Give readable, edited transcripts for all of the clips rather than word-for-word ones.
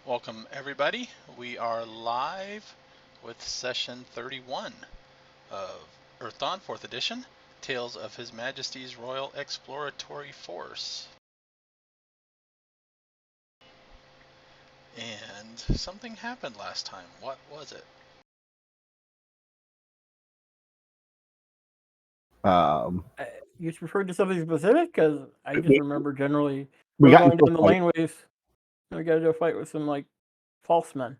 Welcome, everybody. We are live with session 31 of Earthdawn 4th Edition Tales of His Majesty's Royal Exploratory Force. And something happened last time. What was it? You referred to something specific? Because I just remember generally we we're got going into a down the fight. laneways and we got to do a fight with some false men.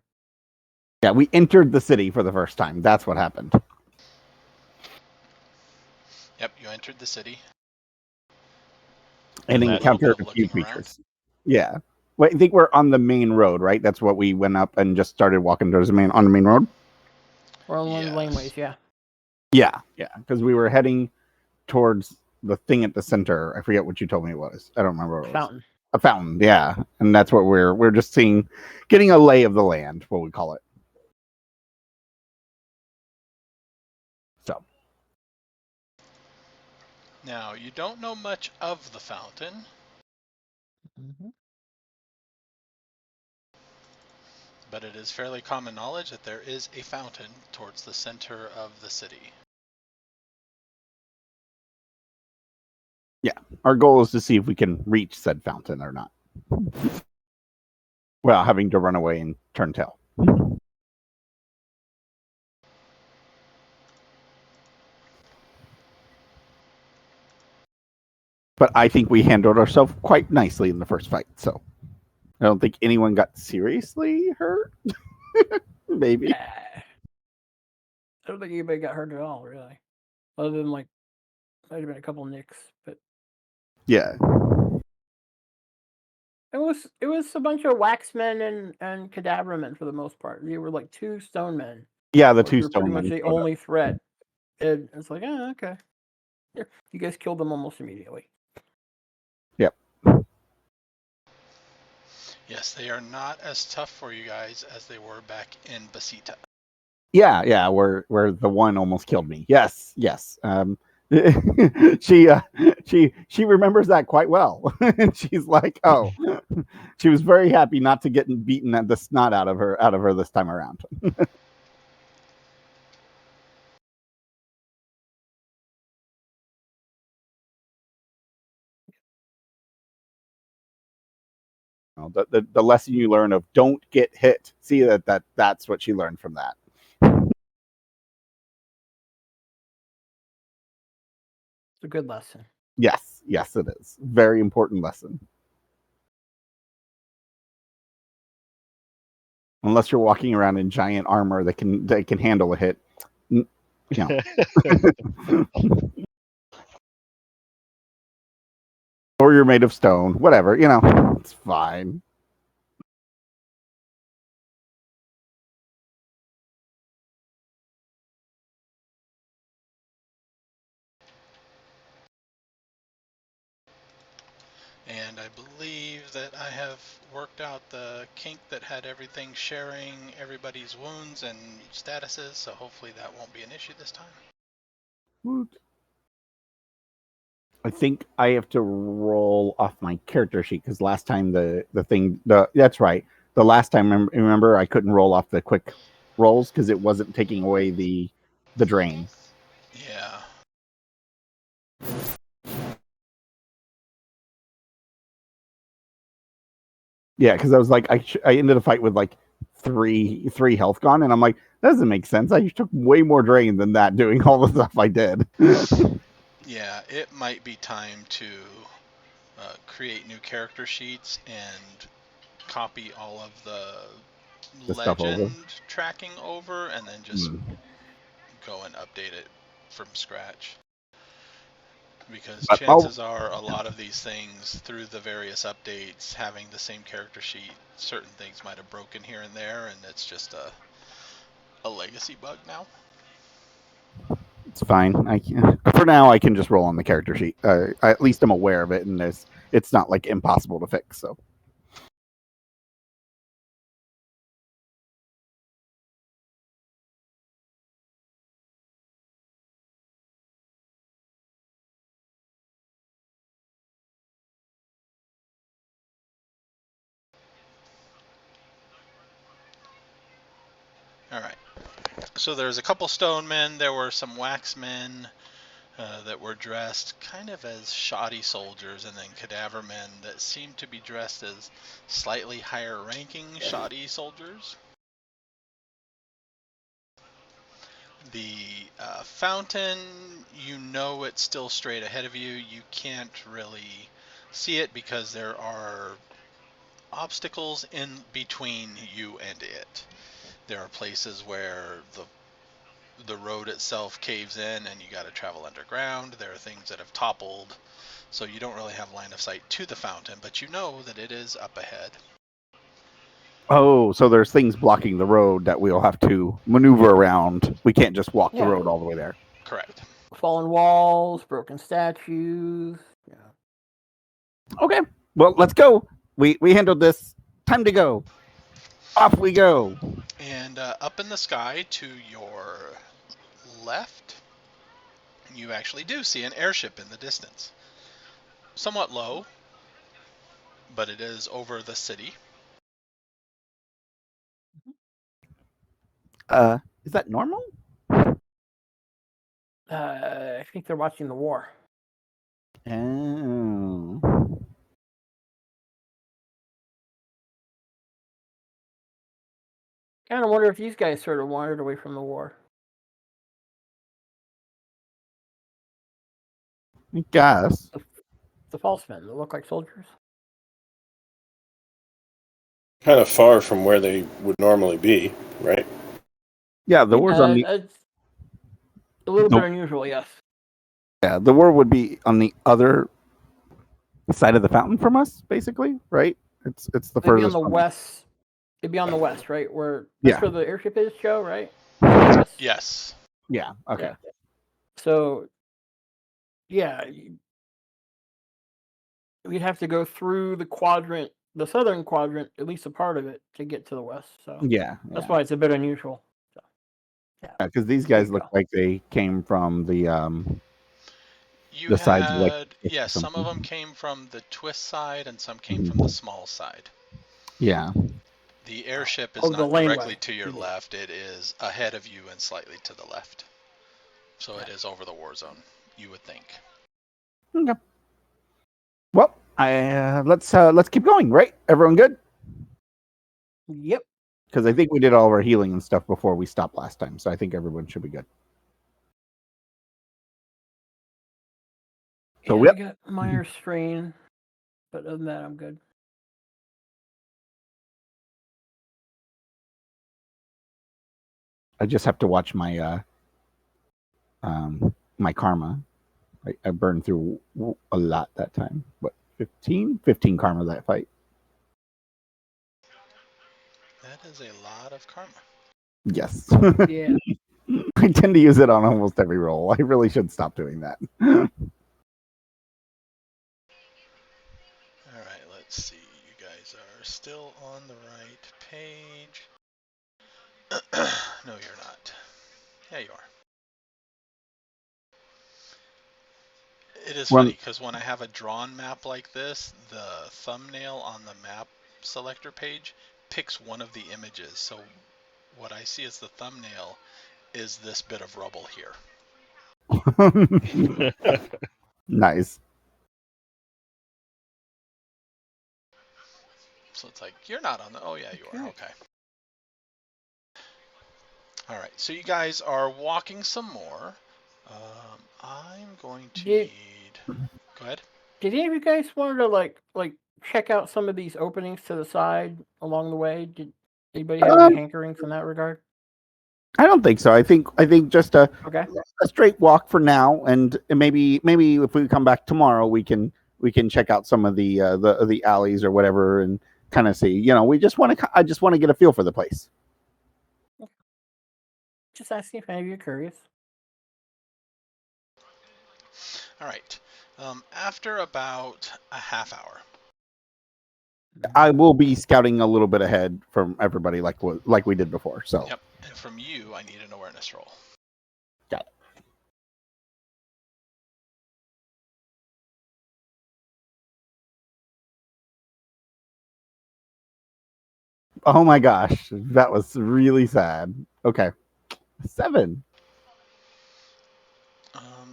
Yeah, we entered the city for the first time. That's what happened. Yep, you entered the city. And encountered a few creatures. Yeah. Well, I think we're on the main road, right? That's what we went up and just started walking towards on the main road. We're on one of the laneways, yeah. Yeah, because we were heading towards the thing at the center. I forget what you told me it was. I don't remember what it was. Fountain. A fountain, yeah. And that's what we're just getting a lay of the land, what we call it. So. Now, you don't know much of the fountain. Mm-hmm. But it is fairly common knowledge that there is a fountain towards the center of the city. Yeah, our goal is to see if we can reach said fountain or not. Well, having to run away and turn tail. But I think we handled ourselves quite nicely in the first fight, so I don't think anyone got seriously hurt. Maybe. I don't think anybody got hurt at all, really. Other than might have been a couple nicks, but yeah. It was a bunch of waxmen and cadaver men for the most part. You were like two stone men. Yeah, the two stone men. Pretty much the only threat. And it's like, okay. You guys killed them almost immediately. Yep. Yes, they are not as tough for you guys as they were back in Basita. Yeah, where the one almost killed me. Yes. She remembers that quite well. And she's like, oh, she was very happy not to get beaten at the snot out of her this time around. The lesson you learn of don't get hit. See that's what she learned from that. It's a good lesson. Yes, it is. Very important lesson. Unless you're walking around in giant armor that can handle a hit. You know. Or you're made of stone. Whatever, it's fine. And I believe that I have worked out the kink that had everything sharing everybody's wounds and statuses, so hopefully that won't be an issue this time. Woot. I think I have to roll off my character sheet because last time that's right. The last time, remember, I couldn't roll off the quick rolls because it wasn't taking away the drain. Yeah. Yeah, because I was like, I ended a fight with like three health gone, and I'm like, that doesn't make sense. I took way more drain than that doing all the stuff I did. Yeah, it might be time to create new character sheets and copy all of the legend tracking over, and then just go and update it from scratch. Because chances are a lot of these things, through the various updates, having the same character sheet, certain things might have broken here and there, and it's just a legacy bug now. It's fine. For now, I can just roll on the character sheet. At least I'm aware of it, and it's not like impossible to fix. So. All right. So there's a couple stone men. There were some wax men that were dressed kind of as shoddy soldiers, and then cadaver men that seemed to be dressed as slightly higher ranking shoddy soldiers. The fountain, you know it's still straight ahead of you. You can't really see it because there are obstacles in between you and it. There are places where the road itself caves in and you got to travel underground. There are things that have toppled, so you don't really have line of sight to the fountain, but you know that it is up ahead. Oh, so there's things blocking the road that we'll have to maneuver around. We can't just walk the Yeah. road all the way there. Correct. Fallen walls, broken statues. Yeah. Okay, well, let's go. We handled this. Time to go. Off we go. And up in the sky to your left, you actually do see an airship in the distance. Somewhat low, but it is over the city. Is that normal? I think they're watching the war. Oh. Kind of wonder if these guys sort of wandered away from the war. I guess. The false men that look like soldiers. Kind of far from where they would normally be, right? Yeah, the war's on the. It's a little bit unusual, yes. Yeah, the war would be on the other side of the fountain from us, basically, right? It's the It'd be furthest. on the west. It'd be on the west, right? Where Yeah. where the airship is, Joe, right? Yes. Yeah. Okay. Yeah. So, yeah, we'd have to go through the quadrant, the southern quadrant, at least a part of it, to get to the west. So Yeah. that's why it's a bit unusual. So, Yeah, because these There guys you look go. like they came from the You the sides of, like, had, yes, some of something. them came from the twist side and some came Mhm. from the small side. Yeah. The airship is Oh, the not directly laneway. to your left, it is ahead of you and slightly to the left. So it is over the war zone, you would think. Okay. Well, let's keep going, right? Everyone good? Yep. Because I think we did all of our healing and stuff before we stopped last time, so I think everyone should be good. So Yeah, I got minor strain, but other than that, I'm good. I just have to watch my my karma. I burned through a lot that time. What, 15 karma that fight. That is a lot of karma. Yes. Yeah. I tend to use it on almost every roll. I really should stop doing that. All right, let's see. You guys are still on the right page. No, you're not. Yeah, you are. It is funny because when I have a drawn map like this, the thumbnail on the map selector page picks one of the images. So what I see as the thumbnail is this bit of rubble here. Nice. So it's like, you're not on the... Oh, yeah, you are. Okay. All right. So you guys are walking some more. I'm going to need... Go ahead. Did any of you guys want to like check out some of these openings to the side along the way? Did anybody have any hankerings in that regard? I don't think so. I think just a Okay. straight walk for now, and maybe if we come back tomorrow, we can check out some of the alleys or whatever, and kind of see. You know, I just want to get a feel for the place. Just asking if any of you are curious. All right. After about a half hour. I will be scouting a little bit ahead from everybody, like we did before. So. Yep. And from you, I need an awareness roll. Got it. Oh my gosh, that was really sad. Okay, 7.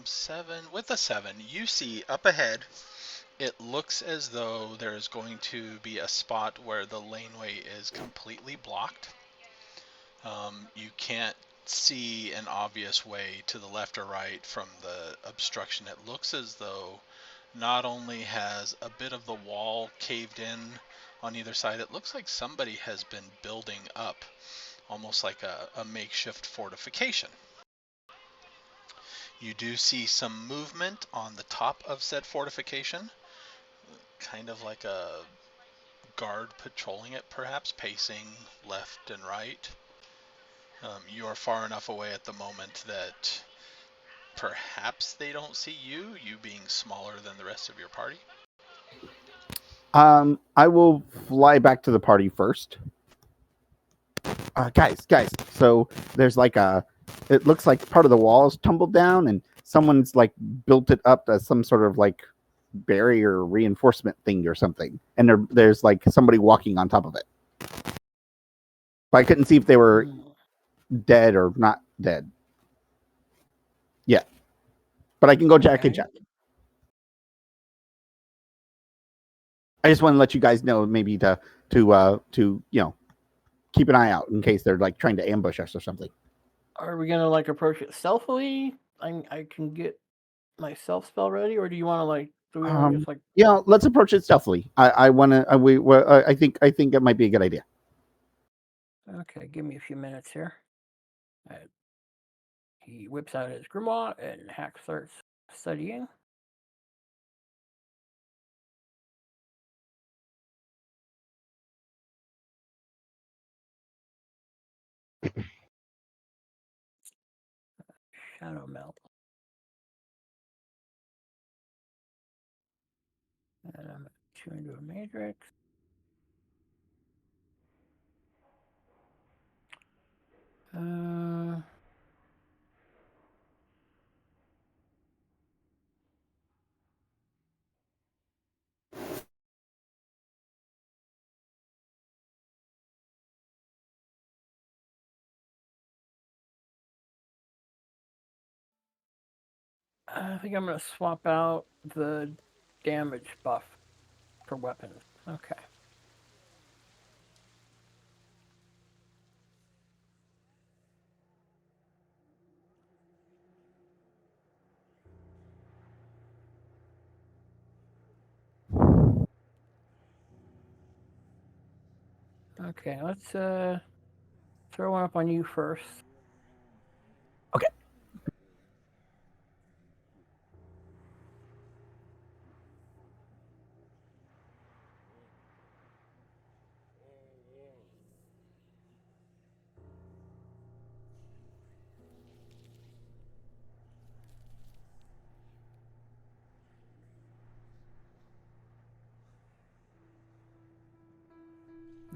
7. With a 7, you see up ahead, it looks as though there's going to be a spot where the laneway is completely blocked. You can't see an obvious way to the left or right from the obstruction. It looks as though not only has a bit of the wall caved in on either side, it looks like somebody has been building up almost like a makeshift fortification. You do see some movement on the top of said fortification, kind of like a guard patrolling it, perhaps pacing left and right. You are far enough away at the moment that perhaps they don't see you, you being smaller than the rest of your party. I will fly back to the party first. Guys. So there's like it looks like part of the wall is tumbled down, and someone's like built it up as some sort of like barrier reinforcement thing or something. And there's like somebody walking on top of it. But I couldn't see if they were dead or not dead. Yeah. But I can go check and check. I just want to let you guys know, maybe to keep an eye out in case they're like trying to ambush us or something. Are we gonna like approach it stealthily? I can get my self spell ready, or do you want to like? Do we want to just like? Yeah, let's approach it stealthily. I want to. I think it might be a good idea. Okay, give me a few minutes here. He whips out his grimoire and Hack starts studying. Shadow melt. And I'm going to do a matrix. I think I'm going to swap out the damage buff for weapons. Okay. Okay, let's throw one up on you first. Okay.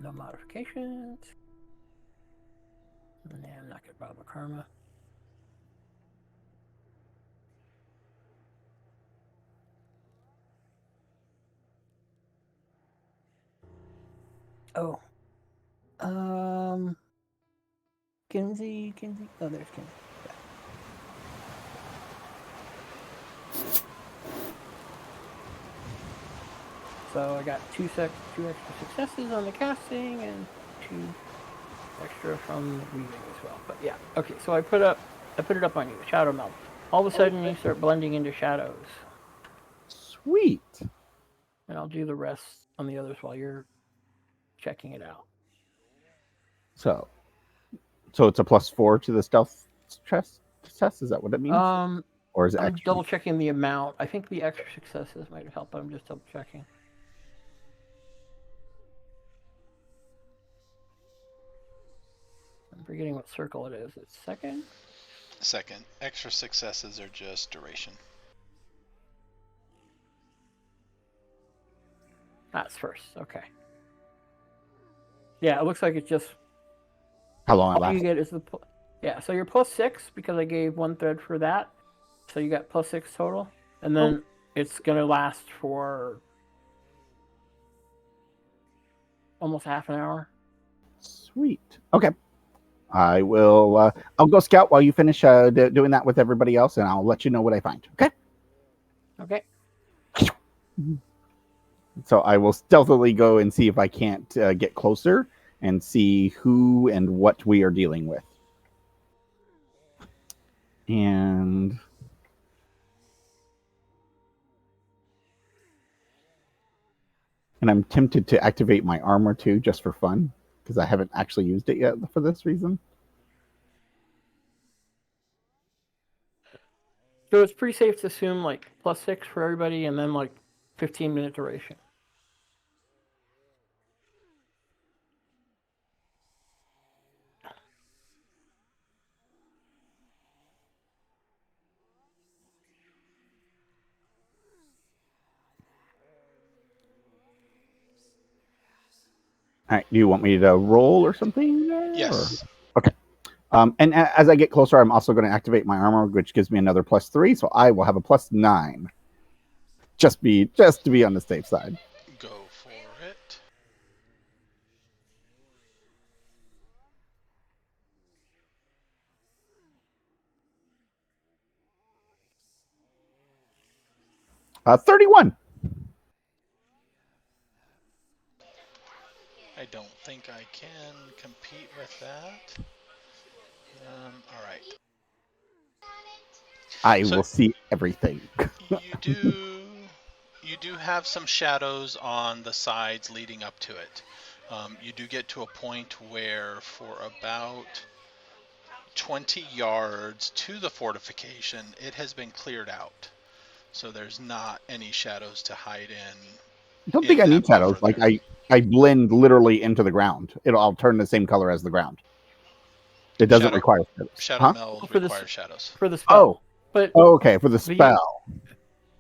No modifications. Nah, I'm not going to bother karma. Oh. Kinsey. Oh, there's Kinsey. Okay. So I got two extra successes on the casting and 2 extra from weaving as well. But yeah, okay. So I put it up on you. Shadow melt. All of a sudden, you start blending into shadows. Sweet. And I'll do the rest on the others while you're checking it out. So it's a +4 to the stealth test. Is that what it means? Or is it I'm extra? double checking the amount. I think the extra successes might help. I'm just double checking. I'm forgetting what circle it is. It's second? Second. Extra successes are just duration. That's first. Okay. Yeah, it looks like it's just... How long it all lasts? you get is the... Yeah, so you're +6 because I gave 1 thread for that. So you got +6 total. And then it's going to last for almost half an hour. Sweet. Okay. I will. I'll go scout while you finish doing that with everybody else, and I'll let you know what I find. Okay. Okay. So I will stealthily go and see if I can't get closer and see who and what we are dealing with. And I'm tempted to activate my armor too, just for fun, because I haven't actually used it yet for this reason. So it's pretty safe to assume like +6 for everybody, and then like 15-minute duration. All right. Do you want me to roll or something there? Yes. Or? Okay. And as I get closer, I'm also going to activate my armor, which gives me another +3, so I will have a +9. Just to be on the safe side. Go for it. Uh, 31. I don't think I can compete with that. All right. I So will see everything. you do have some shadows on the sides leading up to it. You do get to a point where for about 20 yards to the fortification, it has been cleared out. So there's not any shadows to hide in. I don't think I need shadows. Like I blend literally into the ground. I'll turn the same color as the ground. It doesn't require shadows. Shadow meld requires shadows. For the spell. But okay, for the spell.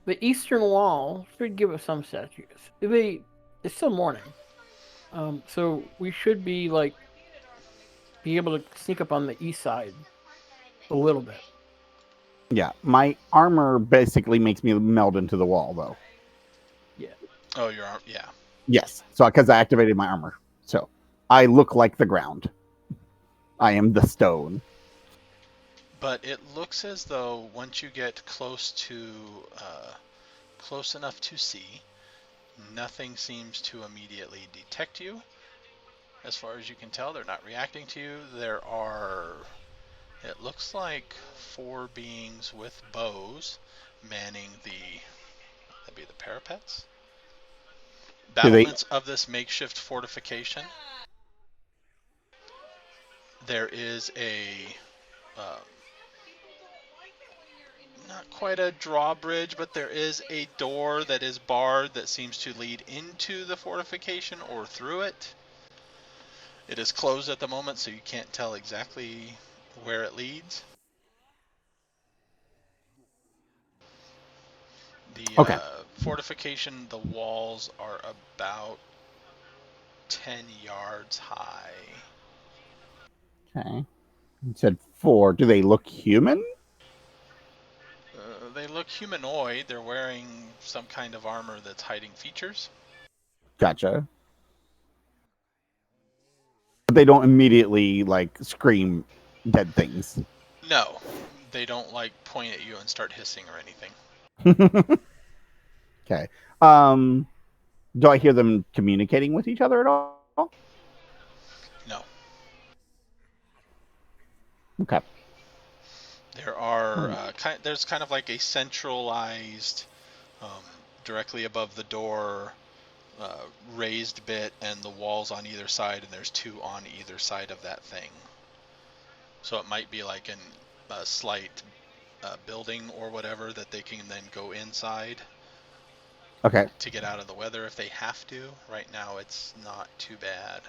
The eastern wall should give us some statues. It's still morning, so we should be able to sneak up on the east side a little bit. Yeah, my armor basically makes me meld into the wall, though. Yeah. Oh, your arm, yeah. Yes, so because I activated my armor, so I look like the ground. I am the stone. But it looks as though once you get close enough to see, nothing seems to immediately detect you. As far as you can tell, they're not reacting to you. There are, it looks like 4 beings with bows manning that'd be the parapets. Battlements of this makeshift fortification. There is not quite a drawbridge, but there is a door that is barred that seems to lead into the fortification or through it. It is closed at the moment, so you can't tell exactly where it leads. The fortification, the walls are about 10 yards high. Okay. You said 4. Do they look human? They look humanoid. They're wearing some kind of armor that's hiding features. Gotcha. But they don't immediately, scream dead things. No, they don't, point at you and start hissing or anything. Okay. Do I hear them communicating with each other at all? No. Okay. There are there's kind of like a centralized, directly above the door, raised bit, and the walls on either side, and there's 2 on either side of that thing. So it might be like a slight building or whatever that they can then go inside. Okay. To get out of the weather if they have to. Right now, it's not too bad.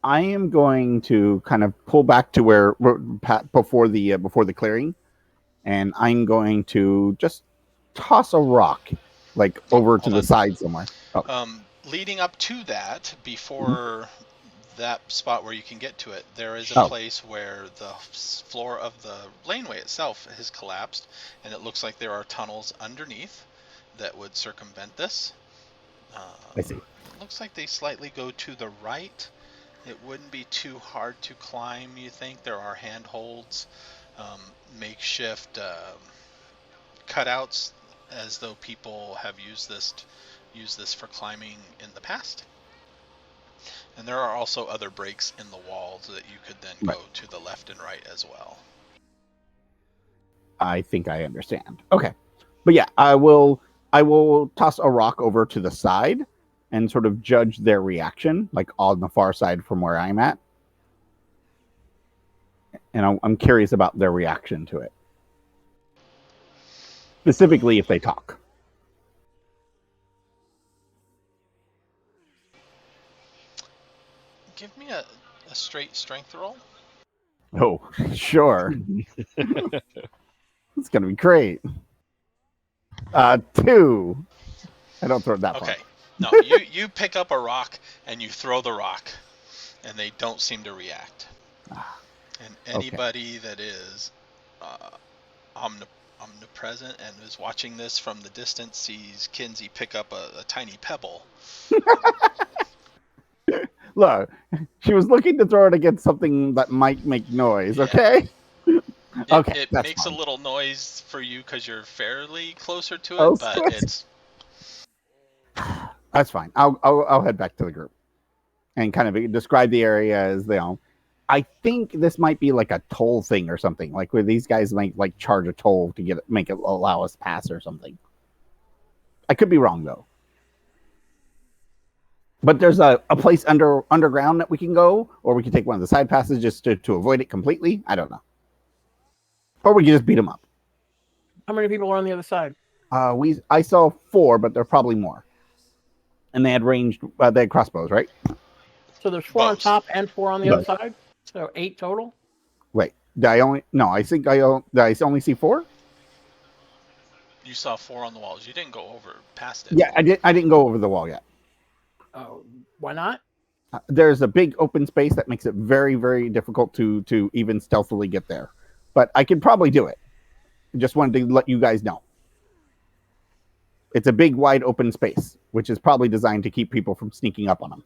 I am going to kind of pull back to where before the clearing, and I'm going to just toss a rock over to the side somewhere. Leading up to that, before that spot where you can get to it, there is a place where the floor of the laneway itself has collapsed, and it looks like there are tunnels underneath that would circumvent this. I see. Looks like they slightly go to the right. It wouldn't be too hard to climb, you think? There are handholds, makeshift cutouts, as though people have used this for climbing in the past. And there are also other breaks in the walls that you could then go to the left and right as well. I think I understand. Okay. But yeah, I will toss a rock over to the side and sort of judge their reaction, like on the far side from where I'm at. And I'm curious about their reaction to it. Specifically if they talk. Give me a straight strength roll. Oh, sure. It's going to be great. 2. I don't throw it that far. Okay. No, you pick up a rock and you throw the rock, and they don't seem to react. And anybody that is omnipresent and is watching this from the distance sees Kinsey pick up a tiny pebble. Look, she was looking to throw it against something that might make noise, Yeah. okay? Okay, It that's makes fine. a little noise for you because you're fairly closer to it, Oh, but sweet. it's... That's fine. I'll head back to the group and kind of describe the area as they own. I think this might be like a toll thing or something, like where these guys might like charge a toll to make it allow us pass or something. I could be wrong though. But there's a place underground that we can go, or we can take one of the side passages to avoid it completely. I don't know. Or we can just beat them up. How many people are on the other side? I saw 4, but there are probably more. And they had they had crossbows, right? So there's 4 on Bows. top and 4 on the other Bows. side? So 8 total? Wait, did I only see 4? You saw 4 on the walls. You didn't go over past it. Yeah, I didn't go over the wall yet. Oh, why not? There's a big open space that makes it very, very difficult to even stealthily get there. But I could probably do it. Just wanted to let you guys know. It's a big, wide open space, which is probably designed to keep people from sneaking up on them.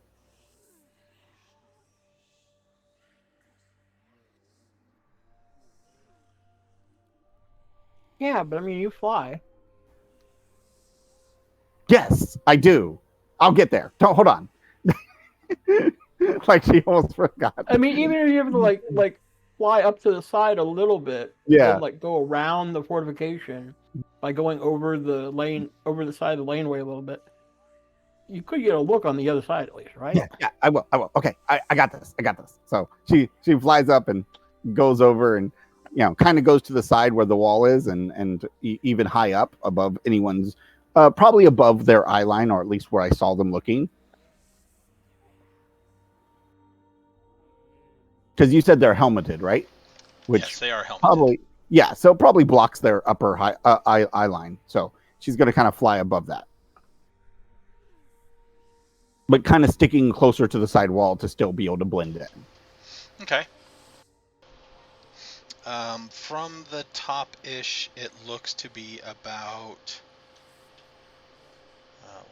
Yeah, but I mean, you fly. Yes, I do. I'll get there. Don't hold on. Like she almost forgot. I mean, even if you have to like fly up to the side a little bit, Yeah. and like go around the fortification by going over the side of the laneway a little bit, you could get a look on the other side at least, right? Yeah, I will. Okay, I got this. So she flies up and goes over and kind of goes to the side where the wall is and even high up above anyone's, probably above their eye line, or at least where I saw them looking. Because you said they're helmeted, right? Which yes, they are helmeted. probably, yeah, so probably blocks their upper eye line. So she's going to kind of fly above that, but kind of sticking closer to the side wall to still be able to blend in. Okay. From the top-ish, it looks to be about,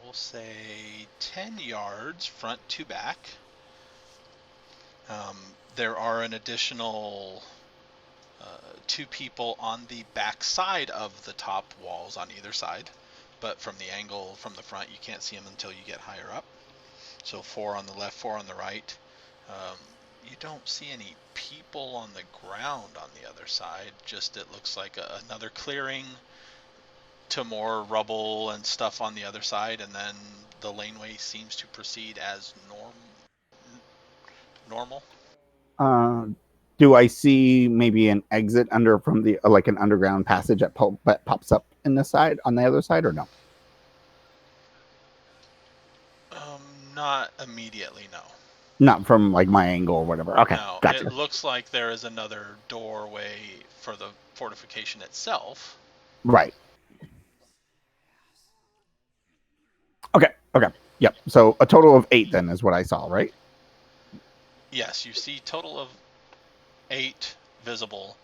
we'll say, 10 yards front to back. There are an additional 2 people on the back side of the top walls on either side, but from the angle from the front, you can't see them until you get higher up. So 4 on the left, 4 on the right. You don't see any people on the ground on the other side. Just it looks like another clearing to more rubble and stuff on the other side, and then the laneway seems to proceed as normal. Do I see maybe an exit from the like an underground passage that pops up in the side on the other side, or no? Not immediately, no. Not from like my angle or whatever. Okay, No, gotcha. it looks like there is another doorway for the fortification itself. Right. Okay. Yep. So a total of 8 then is what I saw, right? Yes, you see total of 8 visible.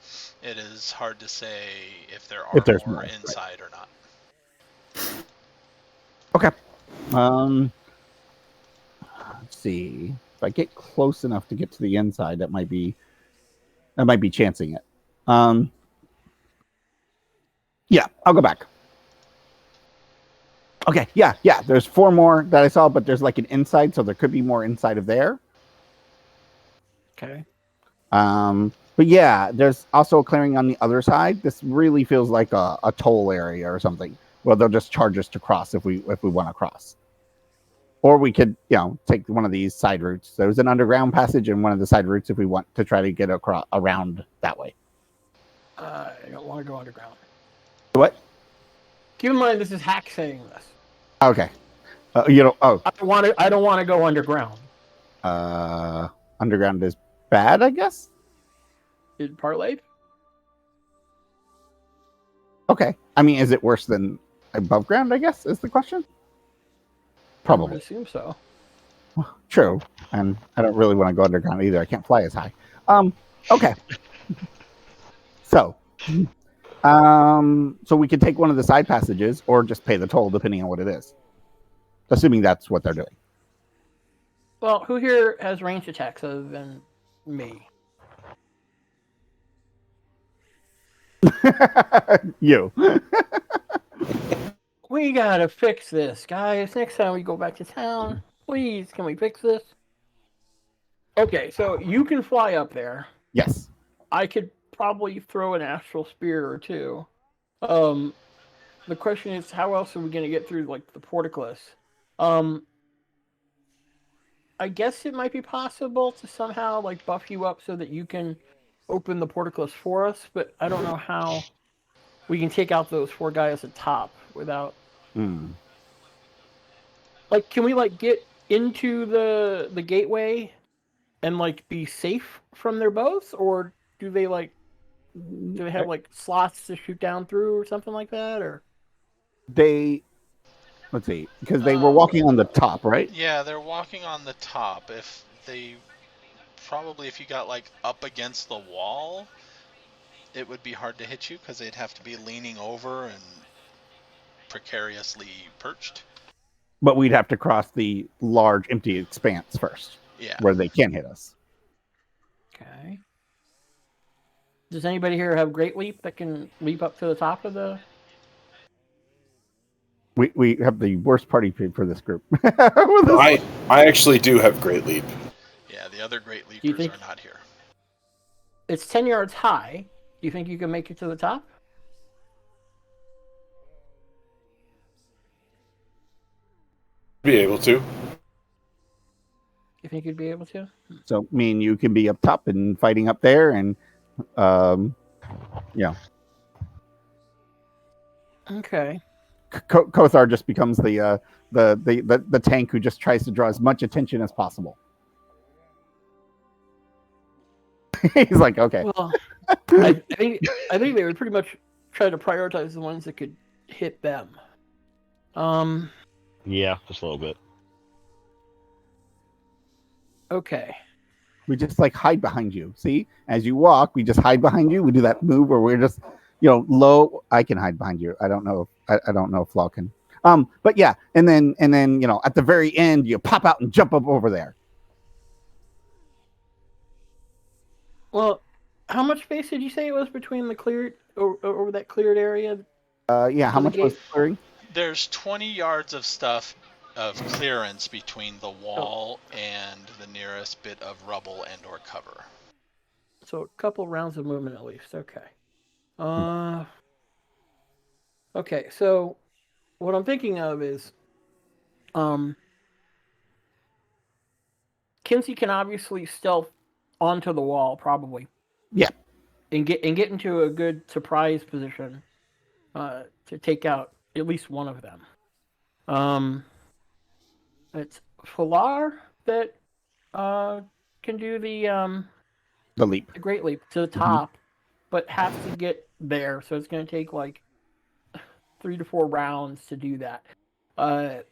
It is hard to say if there are If there's more more, inside or not. Okay. Let's see. If I get close enough to get to the inside, that might be chancing it. Yeah, I'll go back. Okay, yeah. There's 4 more that I saw, but there's like an inside, so there could be more inside of there. Okay. But yeah, there's also a clearing on the other side. This really feels like a toll area or something. Well, they'll just charge us to cross if we want to cross. Or we could, take one of these side routes. There's an underground passage and one of the side routes if we want to try to get around that way. I don't want to go underground. What? Keep in mind, this is Hack saying this. Okay. I don't want to go underground. Underground is bad, I guess. It parlayed? Okay. I mean, is it worse than above ground, I guess, is the question? Probably. I would assume so. True. And I don't really want to go underground either. I can't fly as high. Okay. So we could take one of the side passages or just pay the toll depending on what it is. Assuming that's what they're doing. Well, who here has range attacks other than me? You. We gotta fix this, guys. Next time we go back to town, please, can we fix this? Okay, so you can fly up there. Yes. I could probably throw an astral spear or two. The question is, how else are we gonna get through like the portcullis? I guess it might be possible to somehow like buff you up so that you can open the portcullis for us, but I don't know how we can take out those 4 guys at top without. Like, can we like get into the gateway and like be safe from their boats, or do they have like slots to shoot down through or something like that, or? Let's see, because they were walking on the top, right? Yeah, they're walking on the top. If you got like up against the wall, it would be hard to hit you because they'd have to be leaning over and precariously perched. But we'd have to cross the large empty expanse first. Yeah. Where they can't hit us. Okay. Does anybody here have Great Leap that can leap up to the top of the... We have the worst party for this group. I actually do have Great Leap. Yeah, the other Great Leapers are not here. It's 10 yards high. Do you think you can make it to the top? Be able to. You think you'd be able to? So me and you can be up top and fighting up there, and yeah. Okay. Kothar just becomes the tank who just tries to draw as much attention as possible. He's like, okay. Well, I think they would pretty much try to prioritize the ones that could hit them. Yeah, just a little bit. Okay. We just like hide behind you. See, as you walk, we just hide behind you. We do that move where we're just, low. I can hide behind you. I don't know. I don't know if Flaw can. But yeah, and then at the very end, you pop out and jump up over there. Well, how much space did you say it was between the cleared over that cleared area? Yeah, how much was clearing? There's 20 yards of stuff of clearance between the wall and the nearest bit of rubble and or cover. So a couple rounds of movement at least. Okay. Okay, so what I'm thinking of is Kinsey can obviously stealth onto the wall, probably. Yeah. And get into a good surprise position to take out at least one of them. It's Falar that can do the leap, the Great Leap to the top, but has to get there. So it's going to take like 3 to 4 rounds to do that. I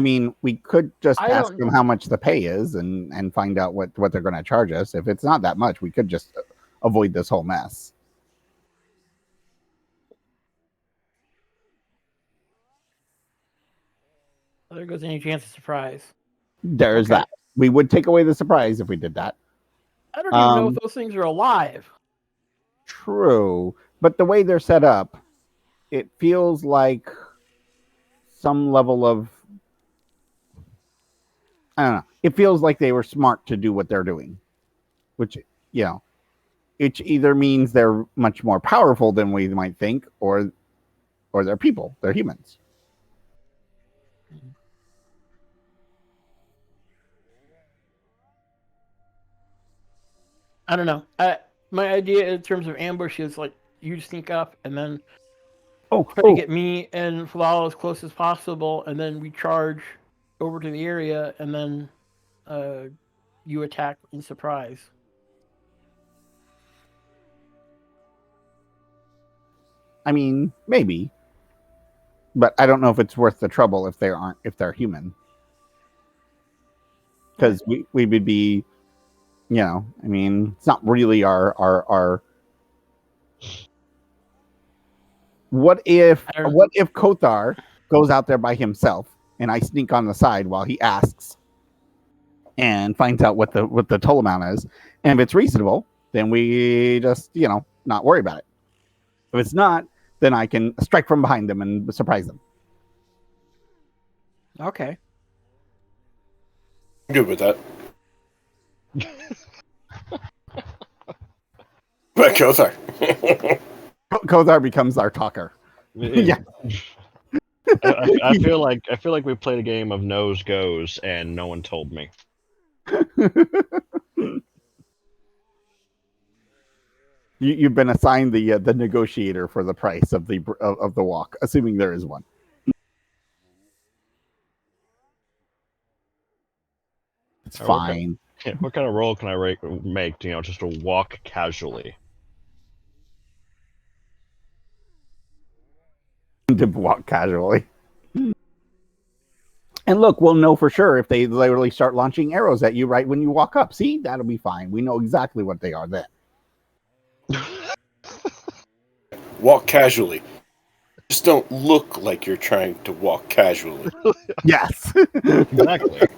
mean, we could just ask them how much the pay is and find out what they're going to charge us. If it's not that much, we could just avoid this whole mess. There goes any chance of surprise. There's Okay. that. We would take away the surprise if we did that. I don't even know if those things are alive. True, but the way they're set up, it feels like some level of, I don't know. It feels like they were smart to do what they're doing, which, you know, it either means they're much more powerful than we might think, or they're people, they're humans. I don't know. My idea in terms of ambush is like you sneak up and then try to get me and Falal as close as possible, and then we charge over to the area, and then you attack in surprise. I mean, maybe, but I don't know if it's worth the trouble if they're human, because we would be, you know, I mean, it's not really our. What if Kothar goes out there by himself and I sneak on the side while he asks and finds out what the toll amount is, and if it's reasonable, then we just, you know, not worry about it. If it's not, then I can strike from behind them and surprise them. Okay. I'm good with that. But Kothar. Kothar becomes our talker. Yeah. I feel like we played a game of nose goes and no one told me. You've been assigned the negotiator for the price of the walk, assuming there is one. It's fine. What kind of roll can I make? You know, just to walk casually. To walk casually. And look, we'll know for sure if they literally start launching arrows at you right when you walk up. See, that'll be fine. We know exactly what they are then. Walk casually. Just don't look like you're trying to walk casually. Yes. Exactly.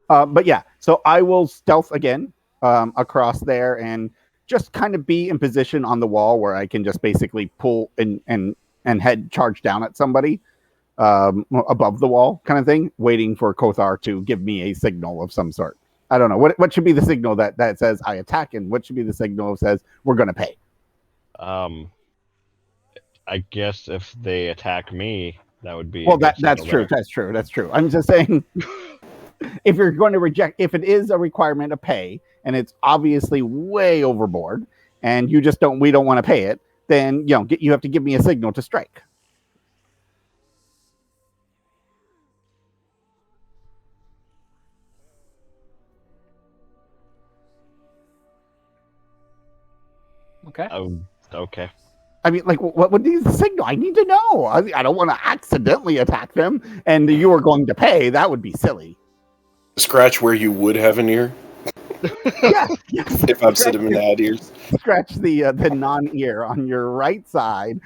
But yeah, so I will stealth again across there and just kind of be in position on the wall where I can just basically pull and head charge down at somebody above the wall kind of thing, waiting for Kothar to give me a signal of some sort. I don't know. What should be the signal that says I attack, and what should be the signal that says we're going to pay? I guess if they attack me, that would be... Well, that's true. That's true. I'm just saying... If you're going to reject, if it is a requirement to pay and it's obviously way overboard and we don't want to pay it, then, you know, you have to give me a signal to strike. Okay. Okay. I mean, like, what would be the signal? I need to know. I don't want to accidentally attack them and you are going to pay. That would be silly. Scratch where you would have an ear. Yeah. If I'm sitting in that ears. Scratch the non-ear on your right side.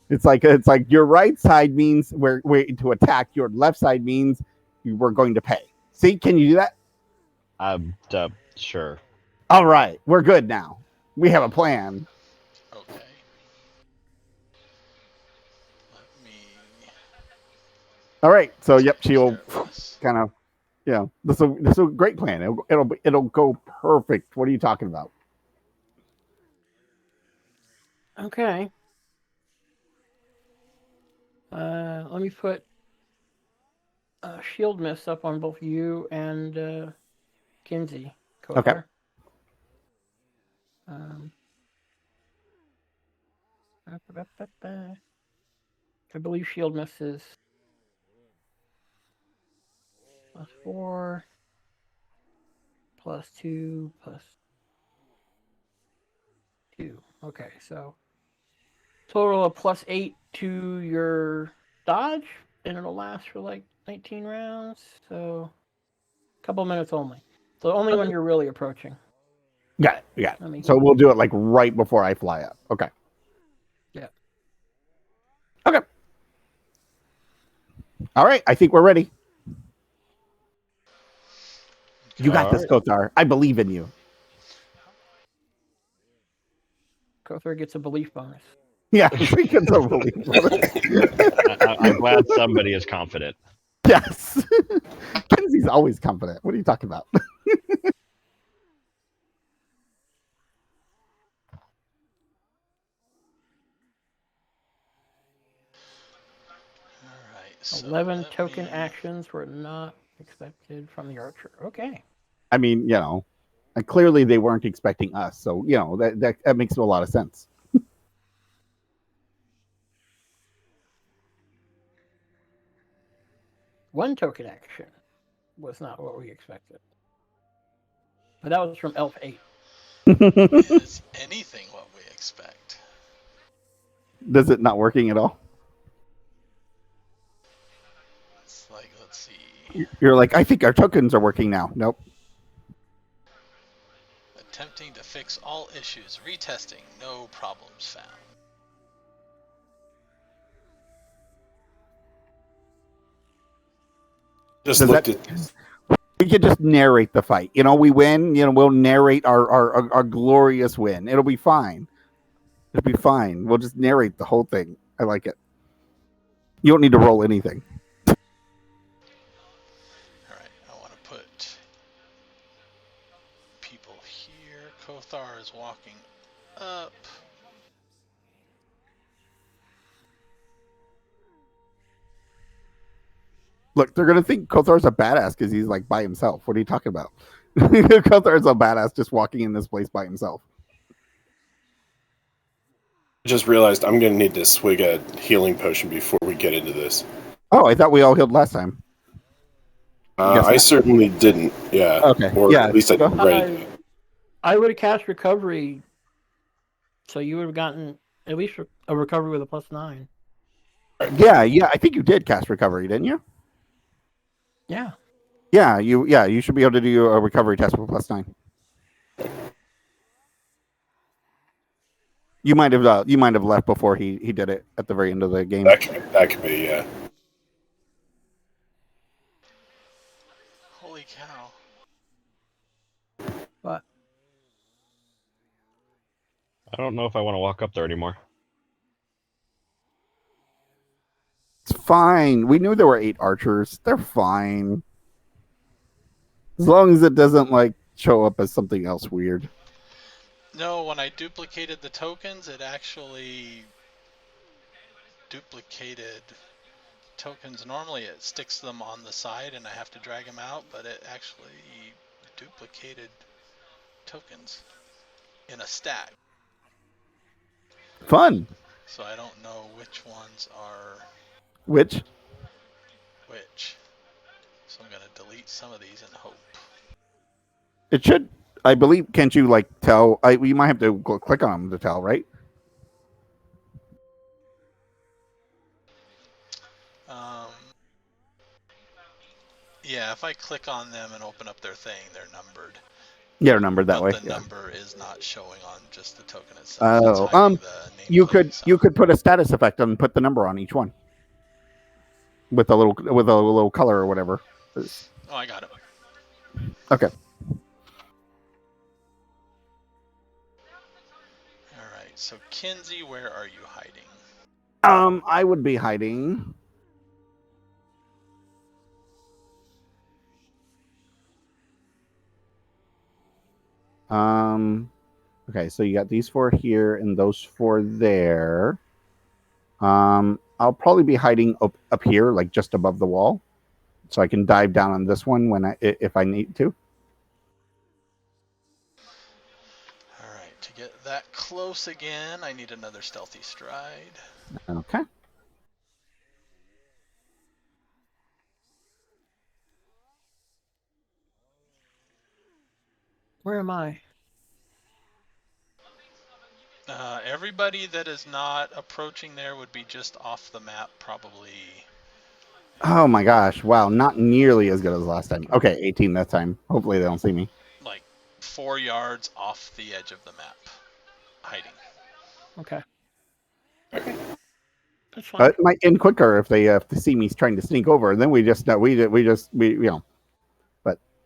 It's like your right side means we're to attack. Your left side means we're going to pay. See, can you do that? Sure. All right, we're good now. We have a plan. Okay. Let me. All right, so yep, she'll kind of, you know, this is a great plan. It'll go perfect. What are you talking about? Okay. Let me put shield mist up on both you and Kinsey. Okay. I believe shield mist is +4, +2, +2. Okay, so total of +8 to your dodge, and it'll last for like 19 rounds, so a couple minutes only. So only when you're really approaching. Got it. So we'll do it like right before I fly up. Okay. Yeah. Okay. All right. I think we're ready. You got this, Kothar. I believe in you. Kothar gets a belief bonus. Yeah, he gets a belief bonus. I'm glad somebody is confident. Yes. Kenzie's always confident. What are you talking about? All right. So 11 let token me- actions were not expected from the archer. Okay. I mean, and clearly they weren't expecting us. So, that makes a lot of sense. One token action was not what we expected. But that was from Elf 8. Is anything what we expect? Does it not working at all? It's like, let's see. You're like, I think our tokens are working now. Nope. Attempting to fix all issues. Retesting. No problems found. Just Does looked that- at this. We could just narrate the fight. We win. We'll narrate our glorious win. It'll be fine. It'll be fine. We'll just narrate the whole thing. I like it. You don't need to roll anything. All right. I want to put people here. Kothar is walking up. Look, they're gonna think Kothar's a badass because he's like by himself. What are you talking about? Kothar's a badass just walking in this place by himself. Just realized I'm going to need to swig a healing potion before we get into this. Oh, I thought we all healed last time. Guess I not. certainly didn't. Yeah. Okay, Or yeah. at least I didn't ready. I would have cast recovery, so you would have gotten at least a recovery with a +9. Yeah. I think you did cast recovery, didn't you? Yeah. Yeah, you should be able to do a recovery test with +9. You might have left before he did it at the very end of the game. That could be, yeah. Holy cow. But I don't know if I want to walk up there anymore. It's fine. We knew there were 8 archers. They're fine. As long as it doesn't show up as something else weird. No, when I duplicated the tokens, it actually duplicated tokens. Normally it sticks them on the side and I have to drag them out, but it actually duplicated tokens in a stack. Fun. So I don't know which ones are Which? which. So I'm going to delete some of these and hope. It should. I believe. Can't you tell? You might have to go click on them to tell, right? Yeah, if I click on them and open up their thing, they're numbered. Yeah, they're numbered that but way. The yeah. number is not showing on just the token itself. It's Oh, hiding the name you plate, could so. you could put a status effect and put the number on each one with a little color or whatever. Oh, I got it. Okay. All right. So Kinsey, where are you hiding? I would be hiding. Okay, so you got these 4 here and those 4 there. I'll probably be hiding up here, just above the wall, so I can dive down on this one if I need to. All right. To get that close again, I need another stealthy stride. Okay. where am I? Everybody that is not approaching there would be just off the map, probably. Oh my gosh! Wow, not nearly as good as last time. Okay, 18 that time. Hopefully they don't see me. Like 4 yards off the edge of the map, hiding. Okay. That's fine. It might end quicker if they see me trying to sneak over, and then we just But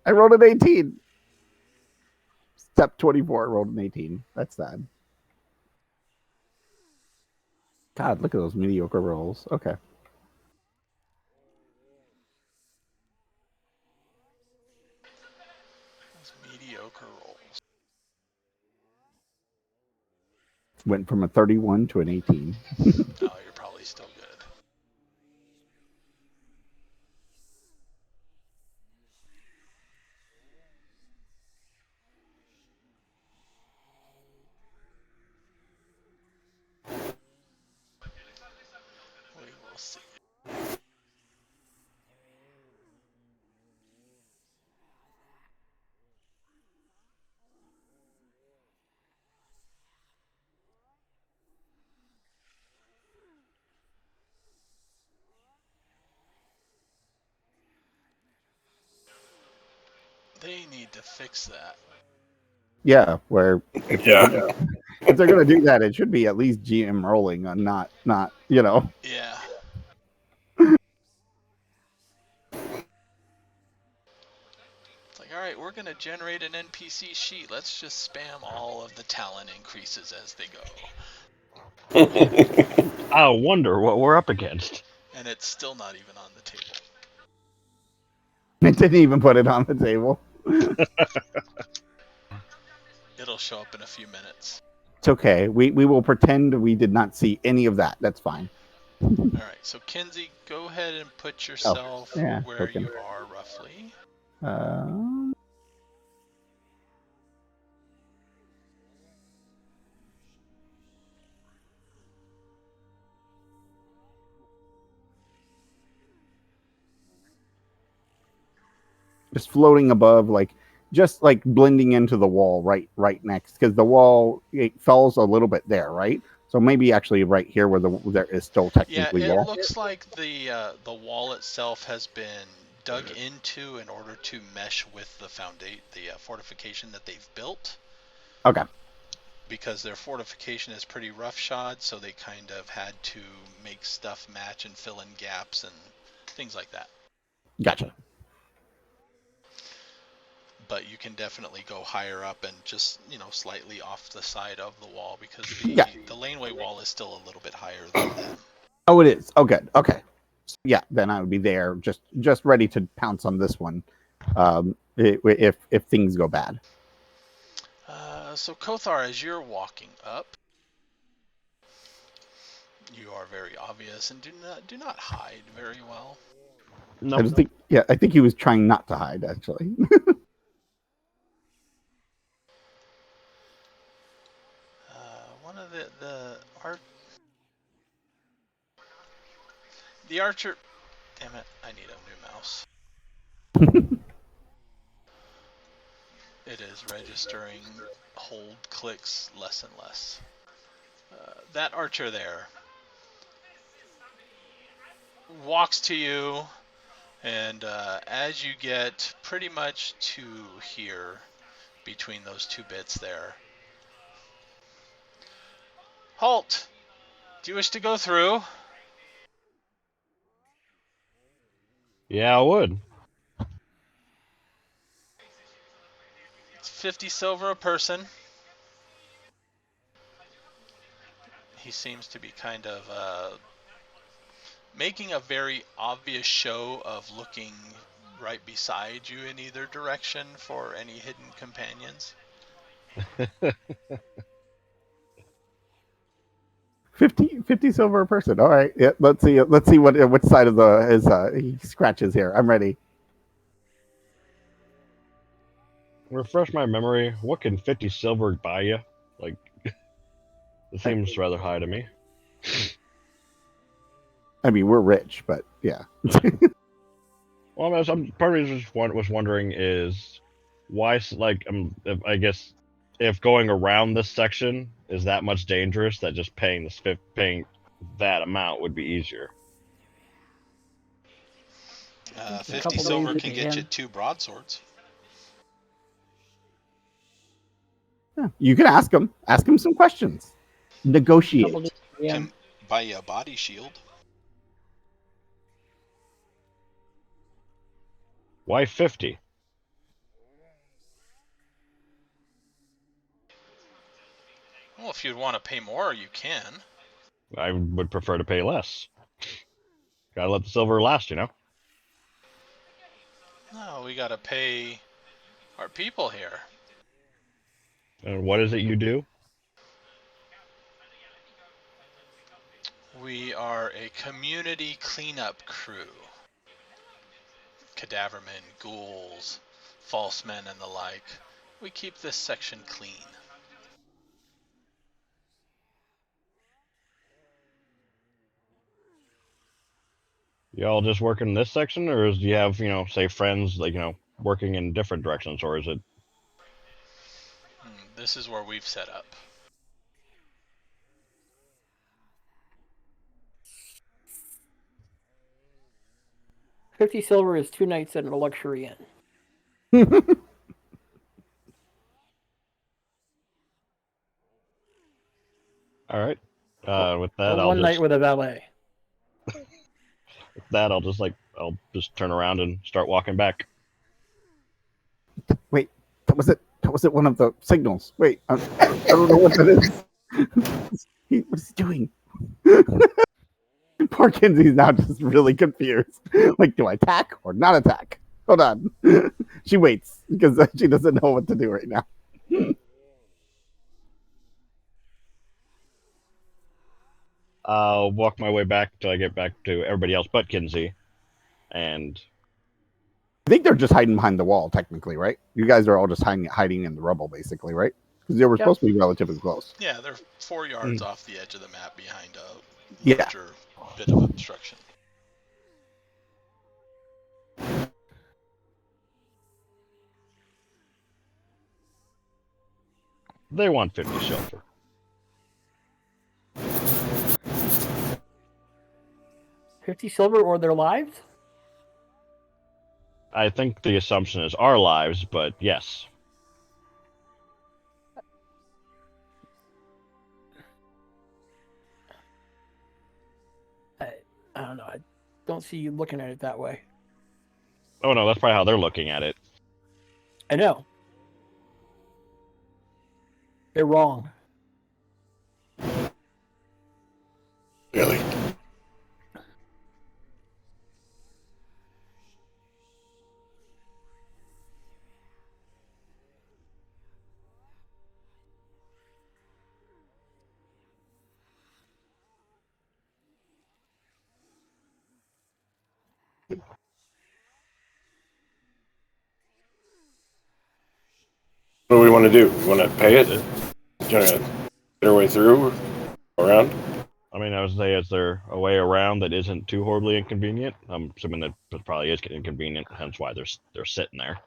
I rolled an 18. Step 24 rolled an 18. That's sad. God, look at those mediocre rolls. Okay. Those mediocre rolls. Went from a 31 to an 18. Oh, you're probably still good. We will see. They need to fix that. Yeah, where if they're gonna do that, it should be at least GM rolling, and not Yeah. It's like, all right, we're gonna generate an NPC sheet. Let's just spam all of the talent increases as they go. I wonder what we're up against. And it's still not even on the table. It didn't even put it on the table. It'll show up in a few minutes. It's okay. We will pretend we did not see any of that. That's fine. All right, so Kinsey, go ahead and put yourself where token. you are roughly. Just floating above, just blending into the wall right next, because the wall, it falls a little bit there, right? So maybe actually right here where there is still technically Yeah, it wall. looks like the wall itself has been dug into in order to mesh with the fortification that they've built. Okay. Because their fortification is pretty roughshod, so they kind of had to make stuff match and fill in gaps and things like that. Gotcha. But you can definitely go higher up and just, slightly off the side of the wall, because the laneway wall is still a little bit higher than them. Oh, it is. Oh, good. Okay. So, yeah, then I would be there, just ready to pounce on this one, if things go bad. So Kothar, as you're walking up, you are very obvious and do not hide very well. No. I think he was trying not to hide, actually. One of the archer. Damn it! I need a new mouse. It is registering hold clicks less and less. That archer there walks to you, and as you get pretty much to here, between those two bits there, halt! Do you wish to go through? Yeah, I would. It's 50 silver a person. He seems to be kind of making a very obvious show of looking right beside you in either direction for any hidden companions. 50 silver a person. All right. Yeah, let's see which side of his he scratches here. I'm ready. Refresh my memory. What can 50 silver buy you? It seems rather high to me. I mean, we're rich, but yeah. Well, part of me was wondering is why, I guess if going around this section is that much dangerous, that just paying that amount would be easier. 50 silver can get you 2 broadswords. Yeah, you can ask him some questions. Negotiate. Can buy you a body shield. Why 50? Well, if you'd want to pay more, you can. I would prefer to pay less. Gotta let the silver last, you know? No, we gotta pay our people here. And what is it you do? We are a community cleanup crew. Cadavermen, ghouls, false men, and the like. We keep this section clean. Y'all just work in this section, or do you have, say friends, like, working in different directions, or is it... This is where we've set up. $50 silver is 2 nights at a luxury inn. All right. With that, Or one night with a valet. With that, I'll just turn around and start walking back. Wait, that was it. That was it. One of the signals. Wait, I don't know what that is. What is he doing? Poor Kinsey's now just really confused. Like, do I attack or not attack? Hold on. She waits because she doesn't know what to do right now. I'll walk my way back till I get back to everybody else but Kinsey. And I think they're just hiding behind the wall, technically, right? You guys are all just hiding in the rubble, basically, right? Because they were supposed to be relatively close. Yeah, they're 4 yards off the edge of the map behind a Yeah. larger bit of obstruction. they want 50 silver. $50 silver or their lives? I think the assumption is our lives, but yes. I don't know. I don't see you looking at it that way. Oh no, that's probably how they're looking at it. I know. They're wrong. Really? What do we want to do? We want to pay it? Try to get our way through? Around? I mean, I would say, is there a way around that isn't too horribly inconvenient? I'm assuming that it probably is inconvenient, hence why they're sitting there.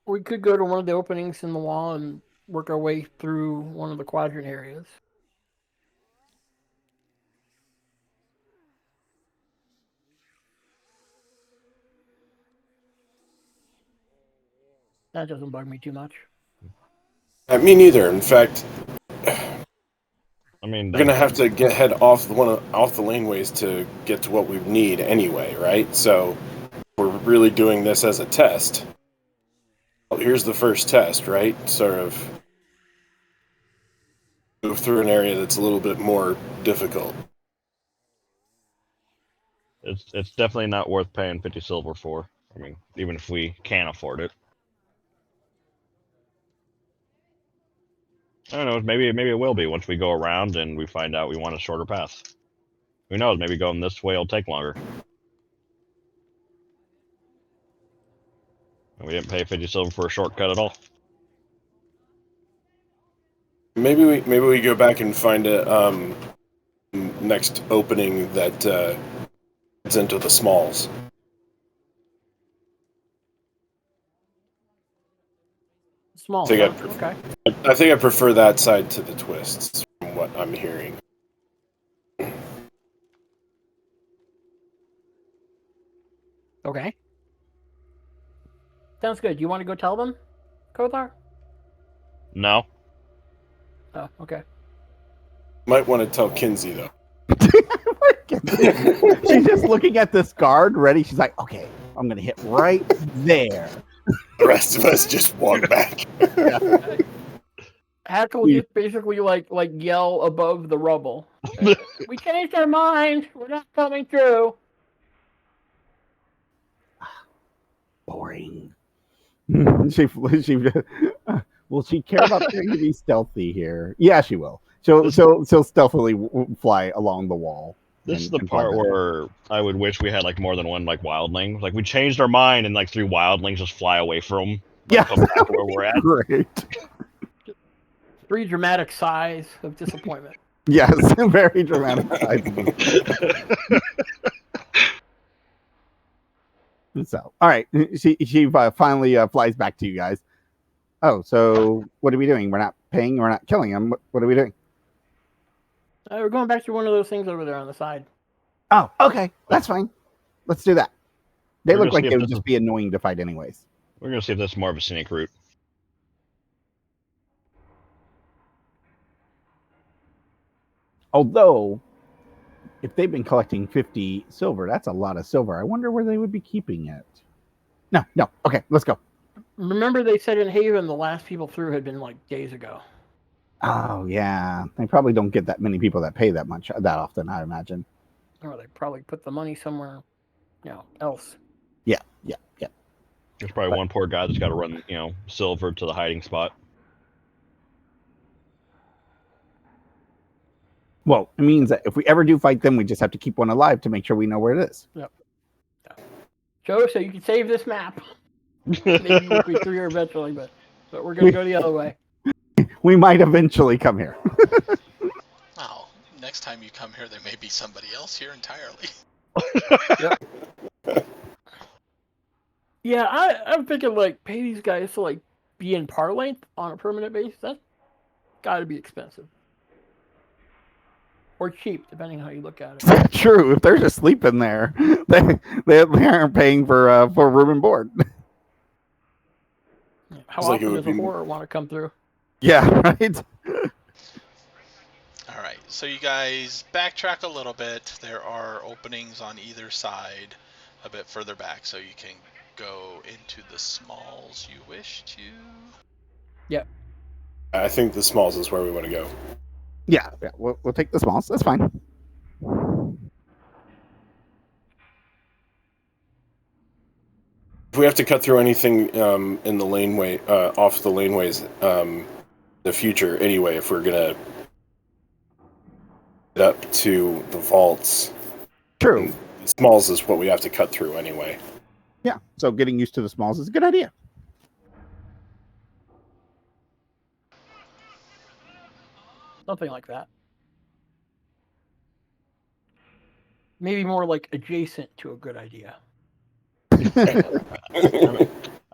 We could go to one of the openings in the wall and work our way through one of the quadrant areas. That doesn't bug me too much. Me neither. In fact, I mean, we're gonna have to head off the laneways to get to what we need anyway, right? So we're really doing this as a test. Well, here's the first test, right? Sort of move through an area that's a little bit more difficult. it's definitely not worth paying 50 silver for. I mean, even if we can afford it. I don't know. Maybe it will be once we go around and we find out we want a shorter path. Who knows? Maybe going this way will take longer. And we didn't pay 50 silver for a shortcut at all. Maybe we go back and find a next opening that gets into the smalls. Small. Okay. I think I prefer that side to the twists, from what I'm hearing. Okay. Sounds good. You want to go tell them, Kothar? No. Oh, okay. Might want to tell Kinsey though. She's just looking at this guard, ready. She's like, okay, I'm gonna hit right there. The rest of us just walk back. Hackle just basically like yell above the rubble. We changed our minds. We're not coming through. Boring. Will she care about trying to be stealthy here? Yeah, she will. She'll stealthily fly along the wall. This is the part where I would wish we had like more than one like wildling. Like we changed our mind and like 3 wildlings just fly away from them. Yeah, come back to where we're at. Great. 3 dramatic sighs of disappointment. Yes, very dramatic. So, all right, she finally flies back to you guys. Oh, so what are we doing? We're not paying. We're not killing them. What are we doing? We're going back to one of those things over there on the side. Oh, okay, that's fine. Let's do that. They We're look like gonna see they if would this just be annoying to fight anyways. We're gonna see if this is more of a scenic route. Although, if they've been collecting 50 silver, that's a lot of silver. I wonder where they would be keeping it. No. Okay, let's go. Remember they said in Haven the last people through had been like days ago. Oh, yeah. They probably don't get that many people that pay that often, I imagine. Or they probably put the money somewhere, else. Yeah. There's probably one poor guy that's got to run, silver to the hiding spot. Well, it means that if we ever do fight them, we just have to keep one alive to make sure we know where it is. Yep. Joe, so you can save this map. Maybe we'll be through here eventually, but we're going to go the other way. We might eventually come here. Oh, next time you come here, there may be somebody else here entirely. Yep. Yeah, I'm thinking pay these guys to be in par length on a permanent basis. That's got to be expensive. Or cheap, depending on how you look at it. True. If they're just sleeping there, they aren't paying for room and board. How often does a horror want to come through? Yeah, right. All right, so you guys backtrack a little bit. There are openings on either side a bit further back, so you can go into the smalls you wish to. Yep. I think the smalls is where we want to go. Yeah. We'll take the smalls. That's fine. If we have to cut through anything in the laneway, off the laneways, the future anyway, if we're gonna get up to the vaults, True. The smalls is what we have to cut through anyway. Yeah. So getting used to the smalls is a good idea. Something like that. Maybe more adjacent to a good idea. I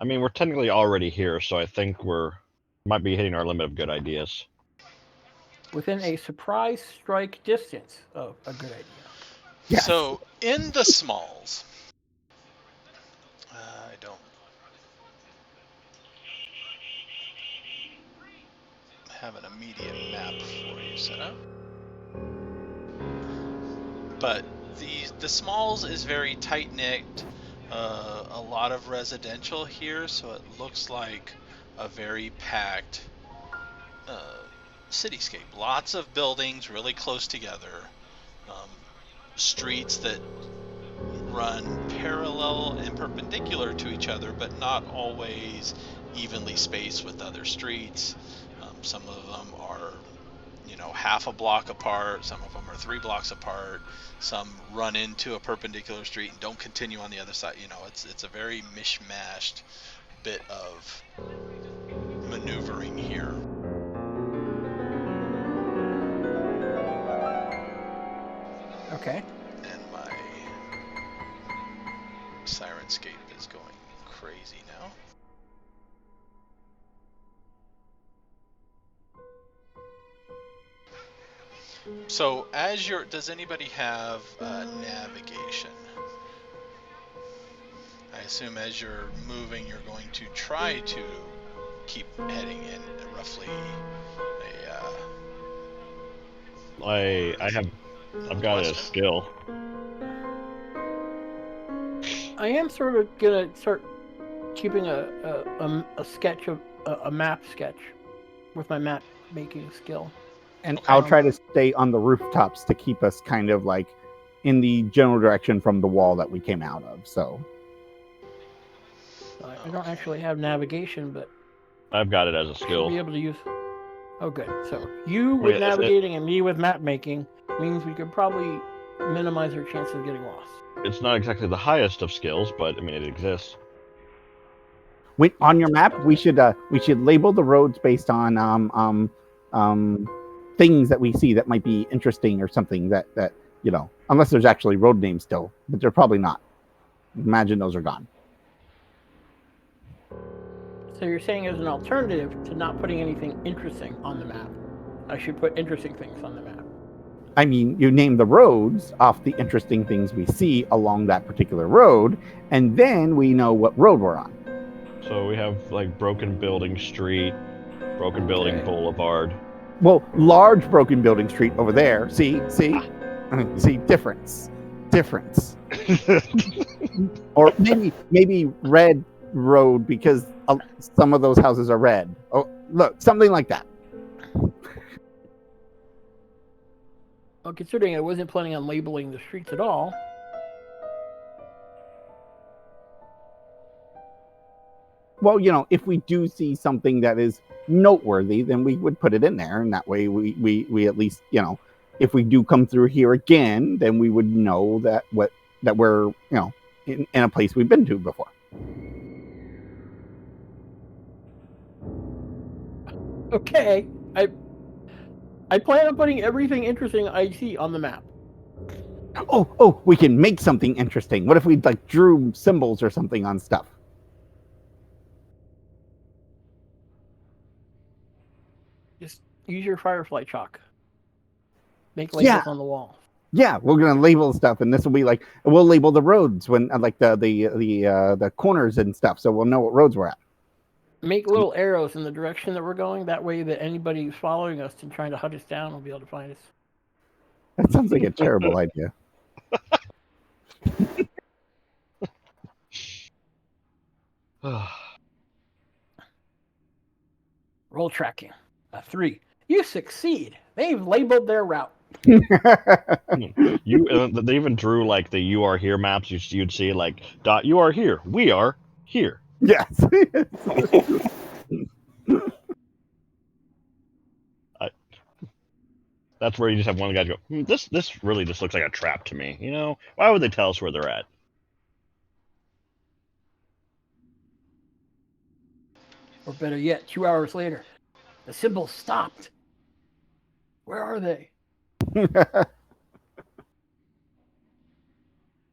mean, we're technically already here, so I think might be hitting our limit of good ideas. Within a surprise strike distance of a good idea. Yes. So in the smalls, I don't have an immediate map for you set up, but the smalls is very tight knit. A lot of residential here, so it looks like a very packed cityscape. Lots of buildings really close together. Streets that run parallel and perpendicular to each other, but not always evenly spaced with other streets. Some of them are, half a block apart. Some of them are 3 blocks apart. Some run into a perpendicular street and don't continue on the other side. It's a very mishmashed bit of maneuvering here. Okay. And my Syrinscape is going crazy now. So does anybody have navigation? I assume as you're moving, you're going to try to keep heading in roughly I've got a skill. I am sort of gonna start keeping a sketch of a map sketch with my map making skill. And I'll try to stay on the rooftops to keep us kind of like in the general direction from the wall that we came out of. So I don't actually have navigation, but I've got it as a should skill. be able to use. Oh, good. So you with navigating and me with map making means we could probably minimize our chances of getting lost. It's not exactly the highest of skills, but I mean it exists. On your map, we should label the roads based on things that we see that might be interesting or something that unless there's actually road names still, but they're probably not. Imagine those are gone. So you're saying as an alternative to not putting anything interesting on the map, I should put interesting things on the map. I mean, you name the roads off the interesting things we see along that particular road, and then we know what road we're on. So we have like Broken Building Street, Broken Building Boulevard. Well, large Broken Building Street over there. See, difference. Or maybe Red Road because some of those houses are red. Oh, look, something like that. Well, considering I wasn't planning on labeling the streets at all. Well, if we do see something that is noteworthy, then we would put it in there, and that way we at least, if we do come through here again, then we would know that we're in a place we've been to before. Okay, I plan on putting everything interesting I see on the map. Oh, we can make something interesting. What if we drew symbols or something on stuff? Just use your firefly chalk. Make labels on the wall. Yeah, we're gonna label stuff, and this will be we'll label the roads when the corners and stuff, so we'll know what roads we're at. Make little arrows in the direction that we're going. That way, that anybody who's following us and trying to hunt us down will be able to find us. That sounds like a terrible idea. Roll tracking. 3. You succeed. They've labeled their route. They even drew the "You Are Here" maps. You'd see dot "You Are Here." We are here. Yes. That's where you just have one guy go, this really just looks like a trap to me. Why would they tell us where they're at? Or better yet, 2 hours later, the symbols stopped. Where are they?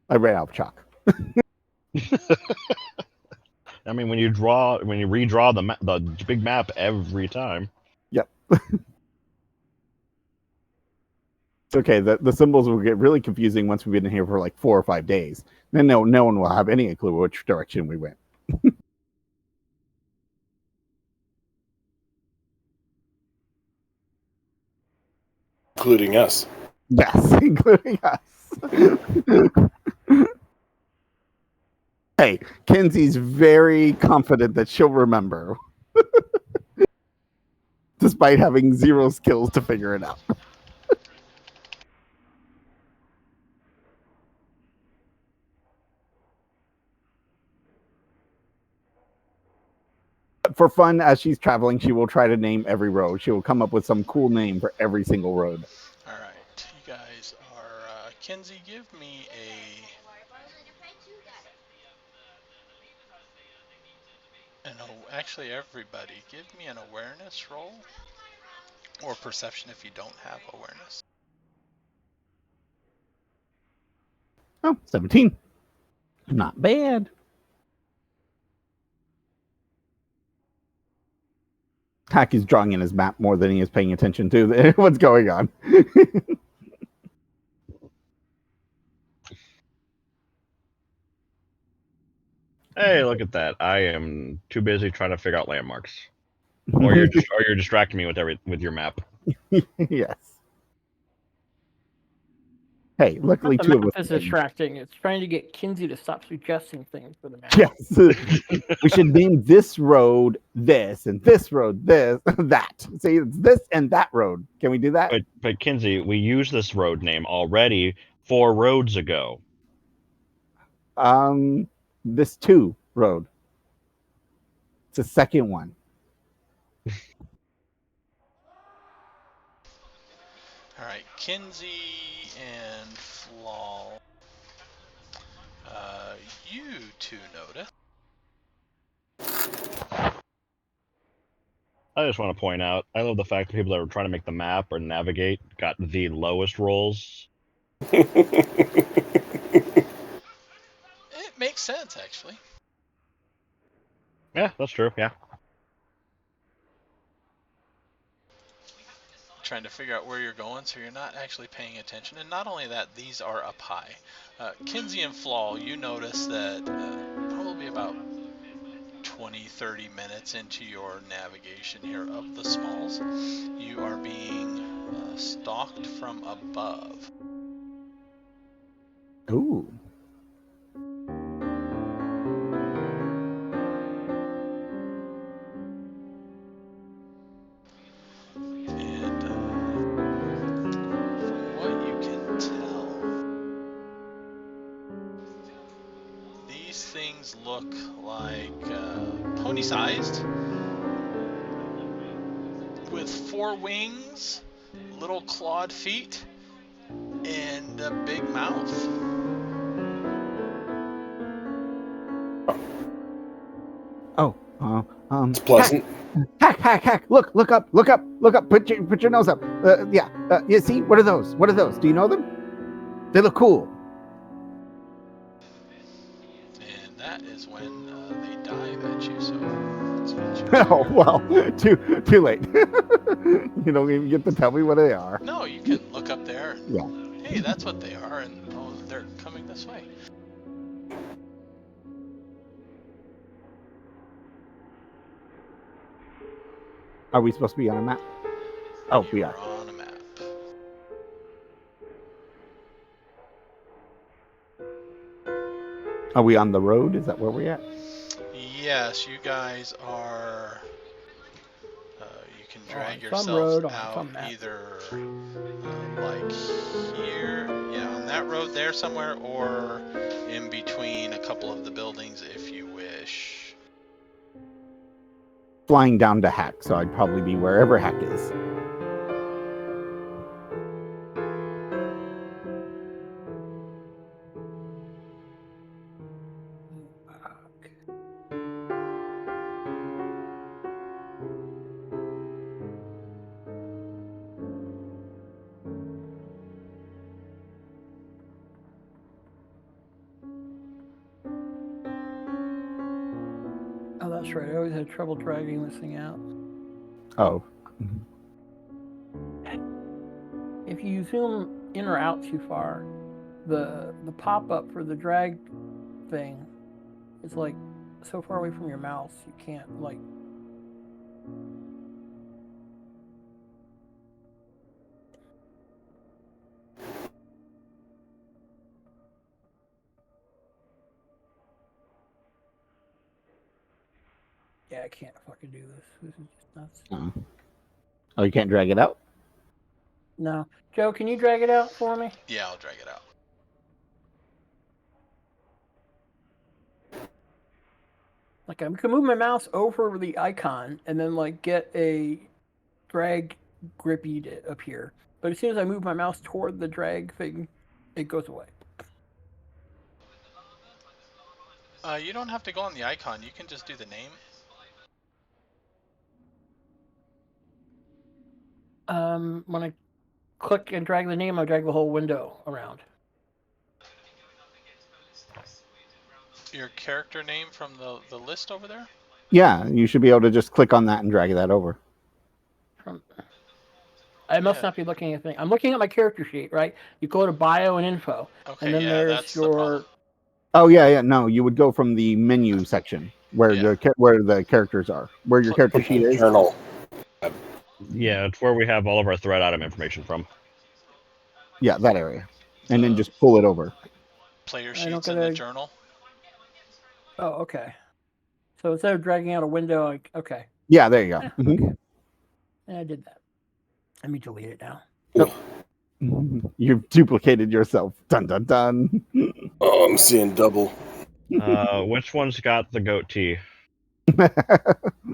I ran out of chalk. I mean, when you redraw the big map every time. Yep. It's okay. The symbols will get really confusing once we've been here for 4 or 5 days. Then no one will have any clue which direction we went. Including us. Yes, including us. Hey, Kenzie's very confident that she'll remember. Despite having 0 skills to figure it out. For fun, as she's traveling, she will try to name every road. She will come up with some cool name for every single road. All right, you guys are. Kenzie, give me actually, everybody, give me an awareness roll or perception if you don't have awareness. Oh, 17. Not bad. Haki's drawing in his map more than he is paying attention to what's going on. Hey, look at that! I am too busy trying to figure out landmarks, or you're distracting me with your map. Yes. Hey, luckily The two of map us. is distracting. It's trying to get Kinsey to stop suggesting things for the map. Yes. We should name this road this and this road this that. See, it's this and that road. Can we do that? But Kinsey, we used this road name already 4 roads ago. This 2 road. It's the second one. All right, Kinsey and Flaw. You two notice. I just want to point out, I love the fact that people that are trying to make the map or navigate got the lowest rolls. It makes sense, actually. Yeah, that's true. Yeah. Trying to figure out where you're going, so you're not actually paying attention. And not only that, these are up high. Kinsey and Flaw, you notice that probably about 20-30 minutes into your navigation here of the Smalls, you are being stalked from above. Ooh. And from what you can tell, these things look like pony-sized, with 4 wings, little clawed feet, and a big mouth. It's pleasant. Hack! Look up! Put your nose up. You see? What are those? Do you know them? They look cool. And that is when they dive at you. So let's get you. Oh well, too late. You don't even get to tell me what they are. No, you can look up there. And, Yeah. Hey, that's what they are, and oh, they're coming this way. Are we supposed to be on a map? Oh, You we are. on a map. Are we on the road? Is that where we're at? Yes, you guys are. You can drag some yourself road on out some map. either like here, yeah, on that road there somewhere, or in between a couple of the buildings if you wish. Flying down to Hack, so I'd probably be wherever Hack is. Oh, that's right. I always had trouble dragging this thing out. Oh. If you zoom in or out too far, the pop-up for the drag thing is like so far away from your mouse you can't like. Yeah, I can't fucking do this. This is just nuts. Oh, you can't drag it out? No. Joe, can you drag it out for me? Yeah, I'll drag it out. Like I can move my mouse over the icon and then like get a drag grippy to appear. But as soon as I move my mouse toward the drag thing, it goes away. You don't have to go on the icon. You can just do the name. When I click and drag the name, I drag the whole window around. Your character name from the list over there? Yeah, you should be able to just click on that and drag that over. I must not be looking at anything. I'm looking at my character sheet, right? You go to bio and info. Okay, and then yeah, there's that's the your... problem. Oh yeah. No, you would go from the menu section where where the characters are, where your character sheet is. Journal. Yeah, it's where we have all of our thread item information from. Yeah, that area. and then The just pull it over. player I don't sheets in the gotta- journal. Oh, okay. So instead of dragging out a window, okay. Yeah, there you go. Eh, Mhm. okay. I did that. Let me delete it now. Mhm. You've duplicated yourself. Dun dun dun. Oh, I'm seeing double. Which one's got the goatee? The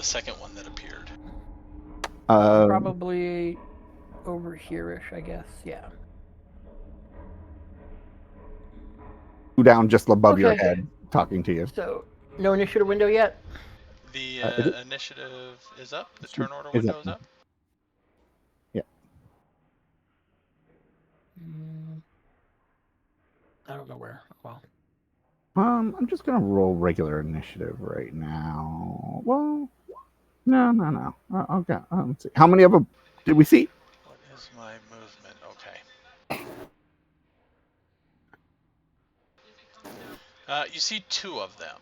second one that appeared. Probably over here-ish, I guess. Yeah. Down just above your Okay. head, talking to you. So no initiative window yet. The Is it? initiative is up. The turn order Is window up is now. up. Yeah. I don't know where. Well, I'm just gonna roll regular initiative right now. Well, no. Okay. Let's see. How many of them did we see? What is my movement? Okay. You see 2 of them.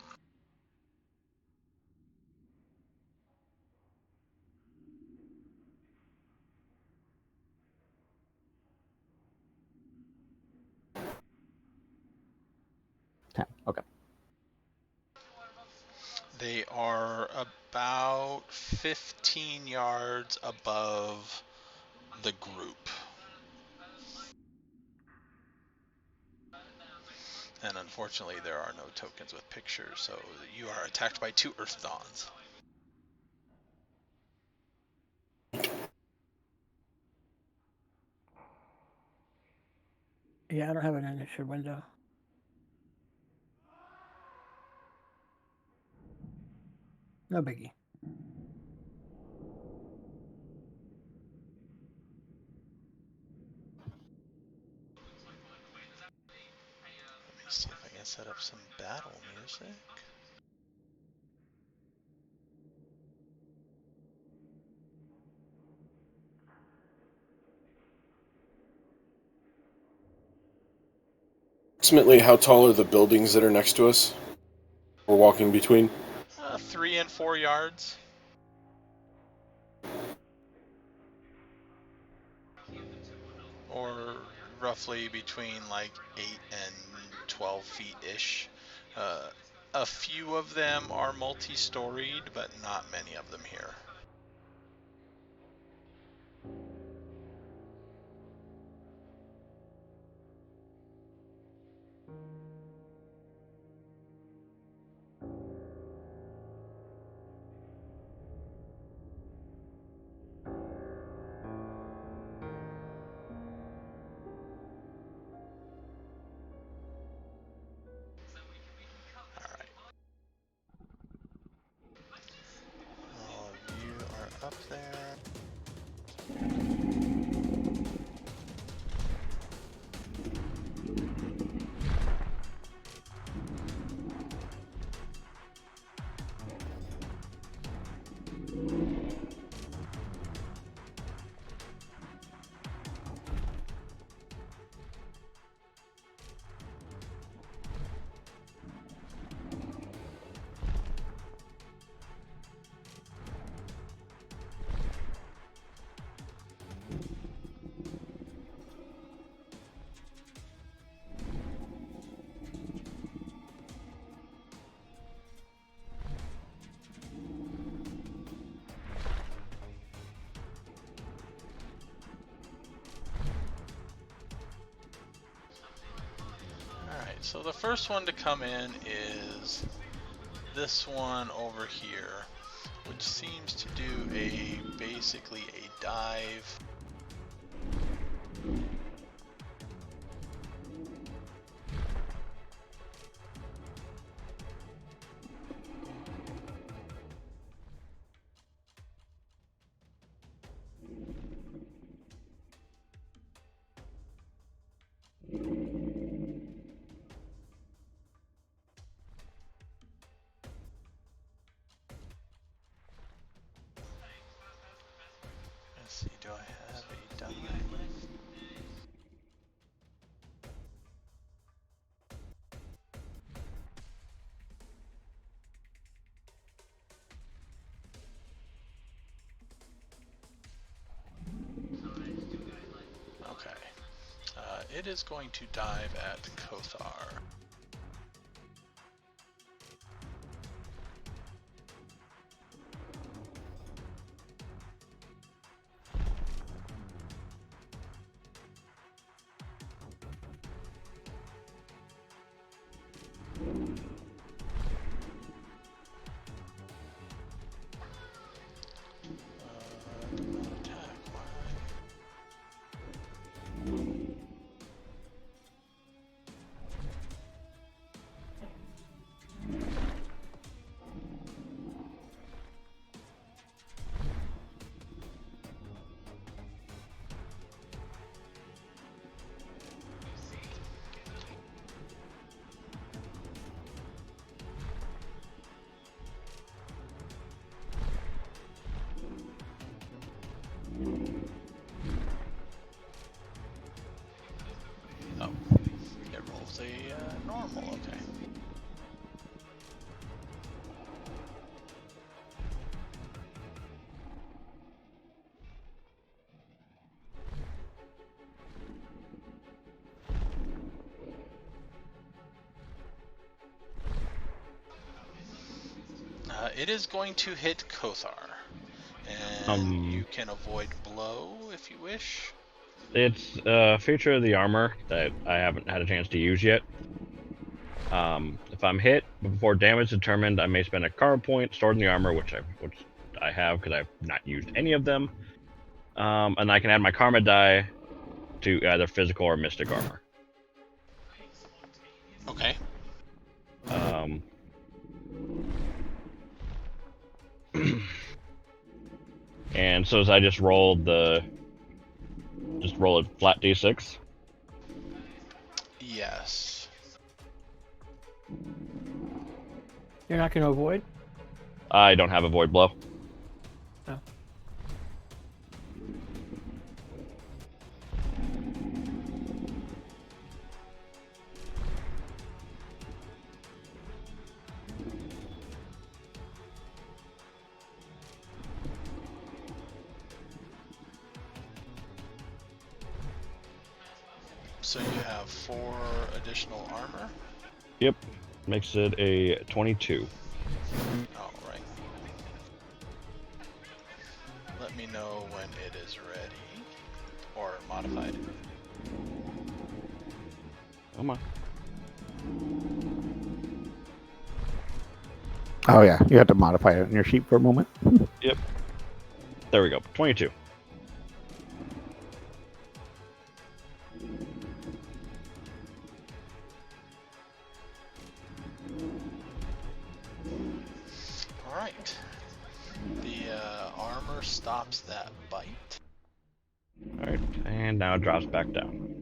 Okay. They are about 15 yards above the group. And unfortunately, there are no tokens with pictures, so you are attacked by 2 Earthdawns. yeah, I don't have an initiative window. No biggie. Let me see if I can set up some battle music. Approximately how tall are the buildings that are next to us? We're walking between. 3 and 4 yards. Or roughly between like 8 and 12 feet-ish. A few of them are multi-storied, but not many of them here. Alright. All of you are up there. Alright, so the first one to come in is this one over here, which seems to do basically a dive. Let's see, do I have a dive? It is going to dive at Kothar. Attack. Why? Oh, it rolls a normal, okay. It is going to hit Kothar, and you can avoid blow if you wish. It's a feature of the armor that I haven't had a chance to use yet. If I'm hit before damage determined, I may spend a karma point stored in the armor, which I have because I've not used any of them. And I can add my karma die to either physical or mystic armor. Okay. And so as I just roll a flat d6. Yes. You're not going to avoid? I don't have a void blow. No. So you have 4 additional armor. Yep. Makes it a 22. Alright. Let me know when it is ready. Or modified. Come on. Oh yeah, you have to modify it on your sheet for a moment. Yep. There we go. 22. Alright. The armor stops that bite. Alright. And now it drops back down.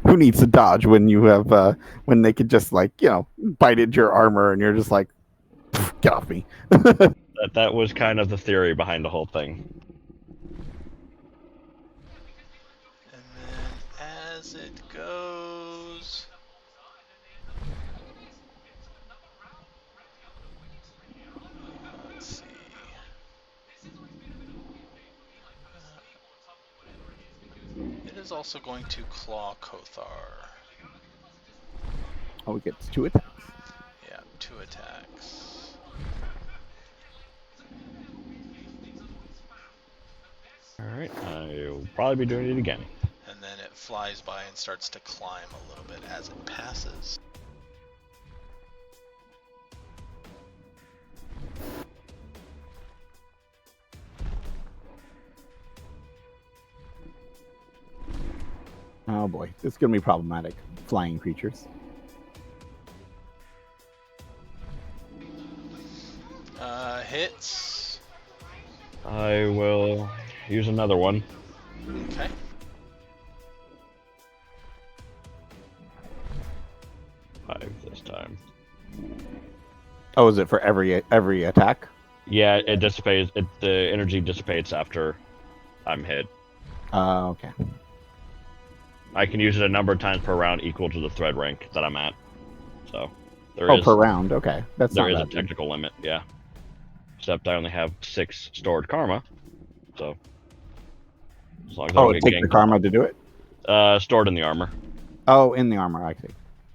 Who needs to dodge when you have when they could just like bite into your armor and you're just like, get off me. That was kind of the theory behind the whole thing. And then as it goes... let's see... it is also going to claw Kothar. Oh, it gets 2 attacks. Yeah, 2 attacks. Alright. I'll probably be doing it again. And then it flies by and starts to climb a little bit as it passes. Oh boy, this is gonna be problematic. Flying creatures. Hits. I will use another one. Okay. Five this time. Oh, is it for every attack? Yeah, it dissipates. The energy dissipates after I'm hit. Okay. I can use it a number of times per round equal to the thread rank that I'm at. So there Oh, is per round. Okay, that's there not is a bad. technical limit. Yeah. Except I only have 6 stored karma. So As long as I Oh, don't it get takes the ganked. karma to do it? Stored in the armor. Oh, in the armor, I see.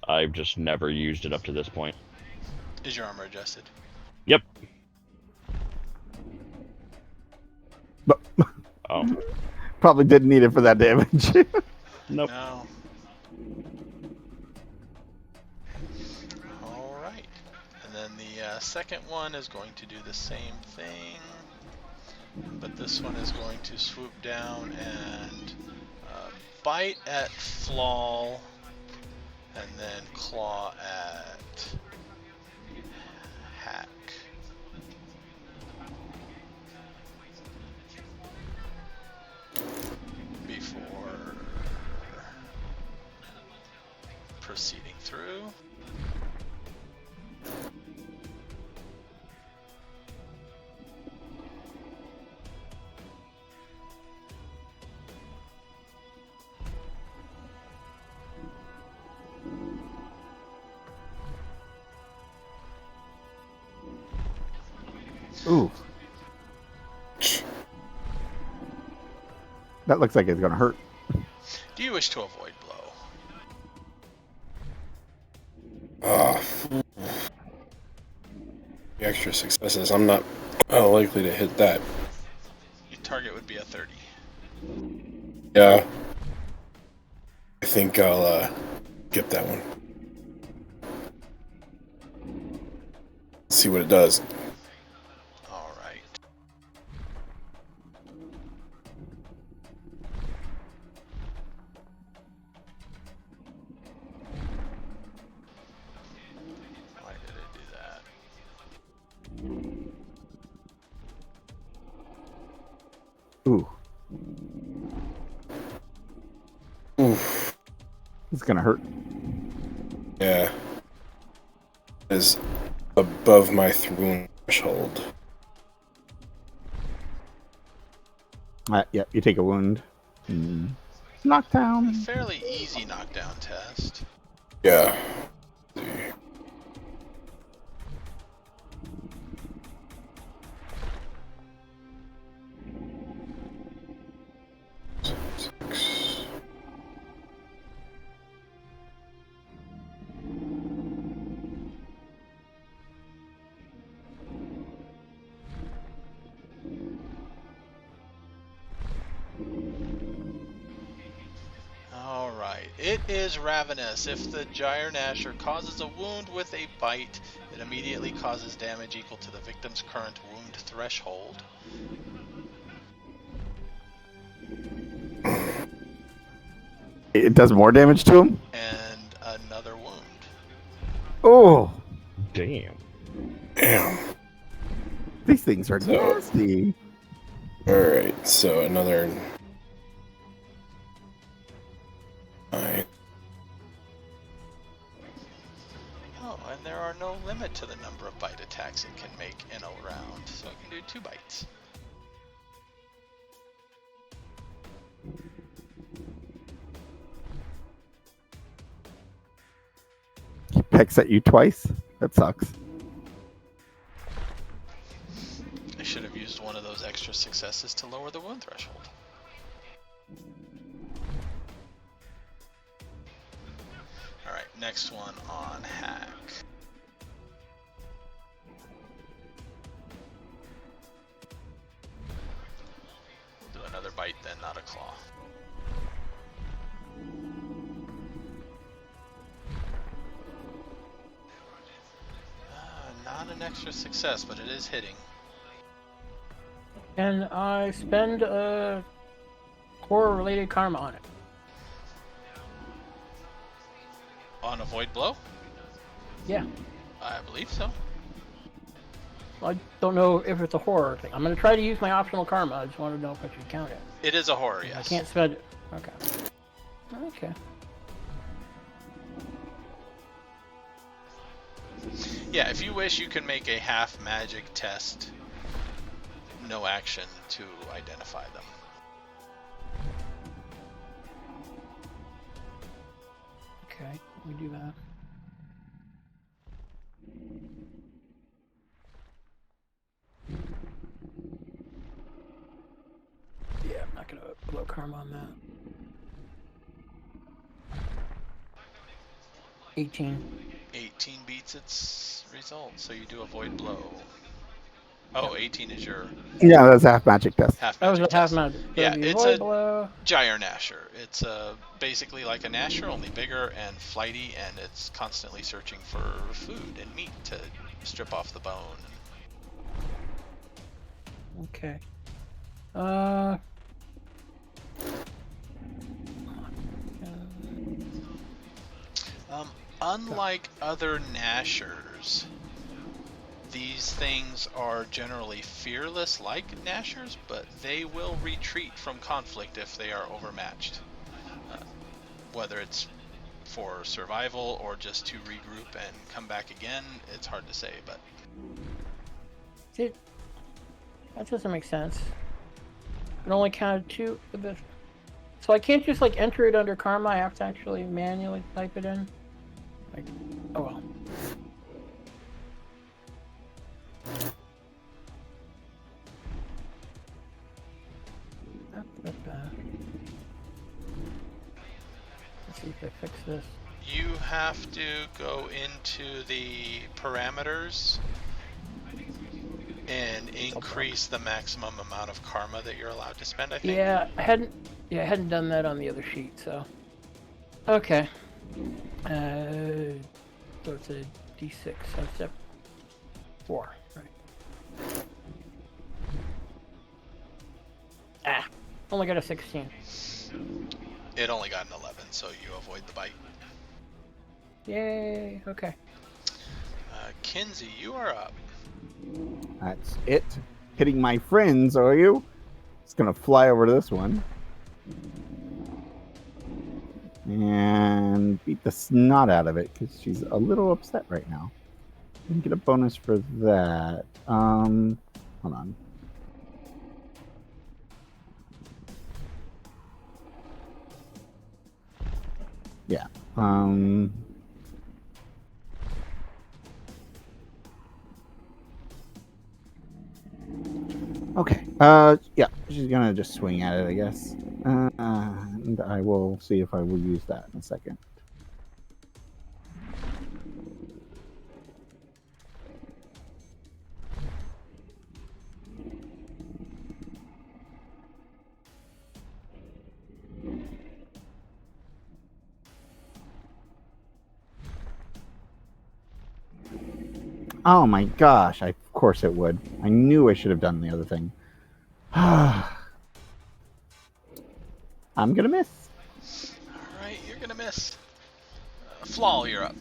I've just never used it up to this point. Is your armor adjusted? Yep. But Oh. probably didn't need it for that damage. Nope. No. All right. And then the second one is going to do the same thing, but this one is going to swoop down and bite at Flaw, and then claw at Hack. Before proceeding through. Ooh. That looks like it's gonna hurt. Do you wish to avoid blow? The extra successes. I'm not likely to hit that. Your target would be a 30. Yeah. I think I'll skip that one. See what it does. All right. Why did it do that? Ooh. Oof. It's gonna hurt. Yeah. Is above my threshold. Yeah, you take a wound. Knockdown. Fairly easy knockdown test. Yeah. Six. All right. It is ravenous. If the Gyre Gnasher causes a wound with a bite, it immediately causes damage equal to the victim's current wound threshold. It does more damage to him? And another wound. Oh, Damn. Damn. these things are So- nasty. Alright, so another 9. Oh, and there are no limit to the number of bite attacks it can make in a round, so it can do 2 bites. He pecks at you twice. That sucks. I should have used one of those extra successes to lower the wound threshold. Alright, next one on Hack. Do another bite then, not a claw. Not an extra success, but it is hitting. And I spend a horror-related karma on it. On a void blow? Yeah. I believe so. I don't know if it's a horror thing. I'm going to try to use my optional karma. I just want to know if I should count it. It is a horror, I yes. can't spend it. Okay. Okay. Yeah, if you wish, you can make a half magic test, no action, to identify them. Okay, we do that. Yeah, I'm not gonna Low karma on that. 18. 18 beats its result, so you do a void blow. Oh, 18 is your Yeah, that's a half magic test. half That was magic a half test. magic. So Yeah, the it's void a blow. Gyre Nasher. It's basically like a Nasher, only bigger and flighty, and it's constantly searching for food and meat to strip off the bone. Okay. Unlike other Nashers, these things are generally fearless like Nashers, but they will retreat from conflict if they are overmatched. Whether it's for survival or just to regroup and come back again, it's hard to say, but... Dude, that doesn't make sense. It only counted 2. So I can't just like enter it under karma. I have to actually manually type it in. Like, oh well. Let's see if I fix this. You have to go into the parameters and increase the maximum amount of karma that you're allowed to spend, I think. Yeah, I hadn't done that on the other sheet, so. Okay. So it's a D6. So step 4, right? Ah, only got a 16. It only got an 11, so you avoid the bite. Yay. Okay. Kinsey, you are up. That's it. Hitting my friends, are you? It's gonna fly over to this one. And beat the snot out of it because she's a little upset right now. Didn't get a bonus for that. Hold on. Yeah. Okay. Yeah, she's gonna just swing at it, I guess. And I will see if I will use that in a second. Oh my gosh, of course it would. I knew I should have done the other thing. I'm gonna miss. Alright, you're gonna miss. Flaw, you're up.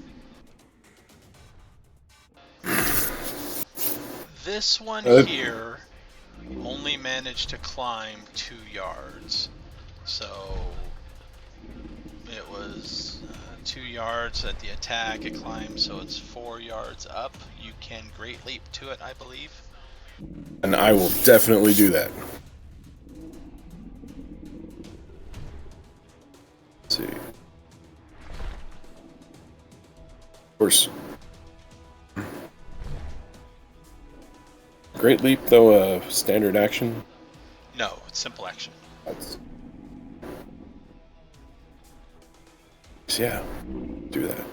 This one here only managed to climb 2 yards. So it was 2 yards at the attack, it climbed, so it's 4 yards up. You can Great Leap to it, I believe. And I will definitely do that. Let's see. Of course. Great Leap, though, a standard action. No, it's simple action. That's... Yeah, do that.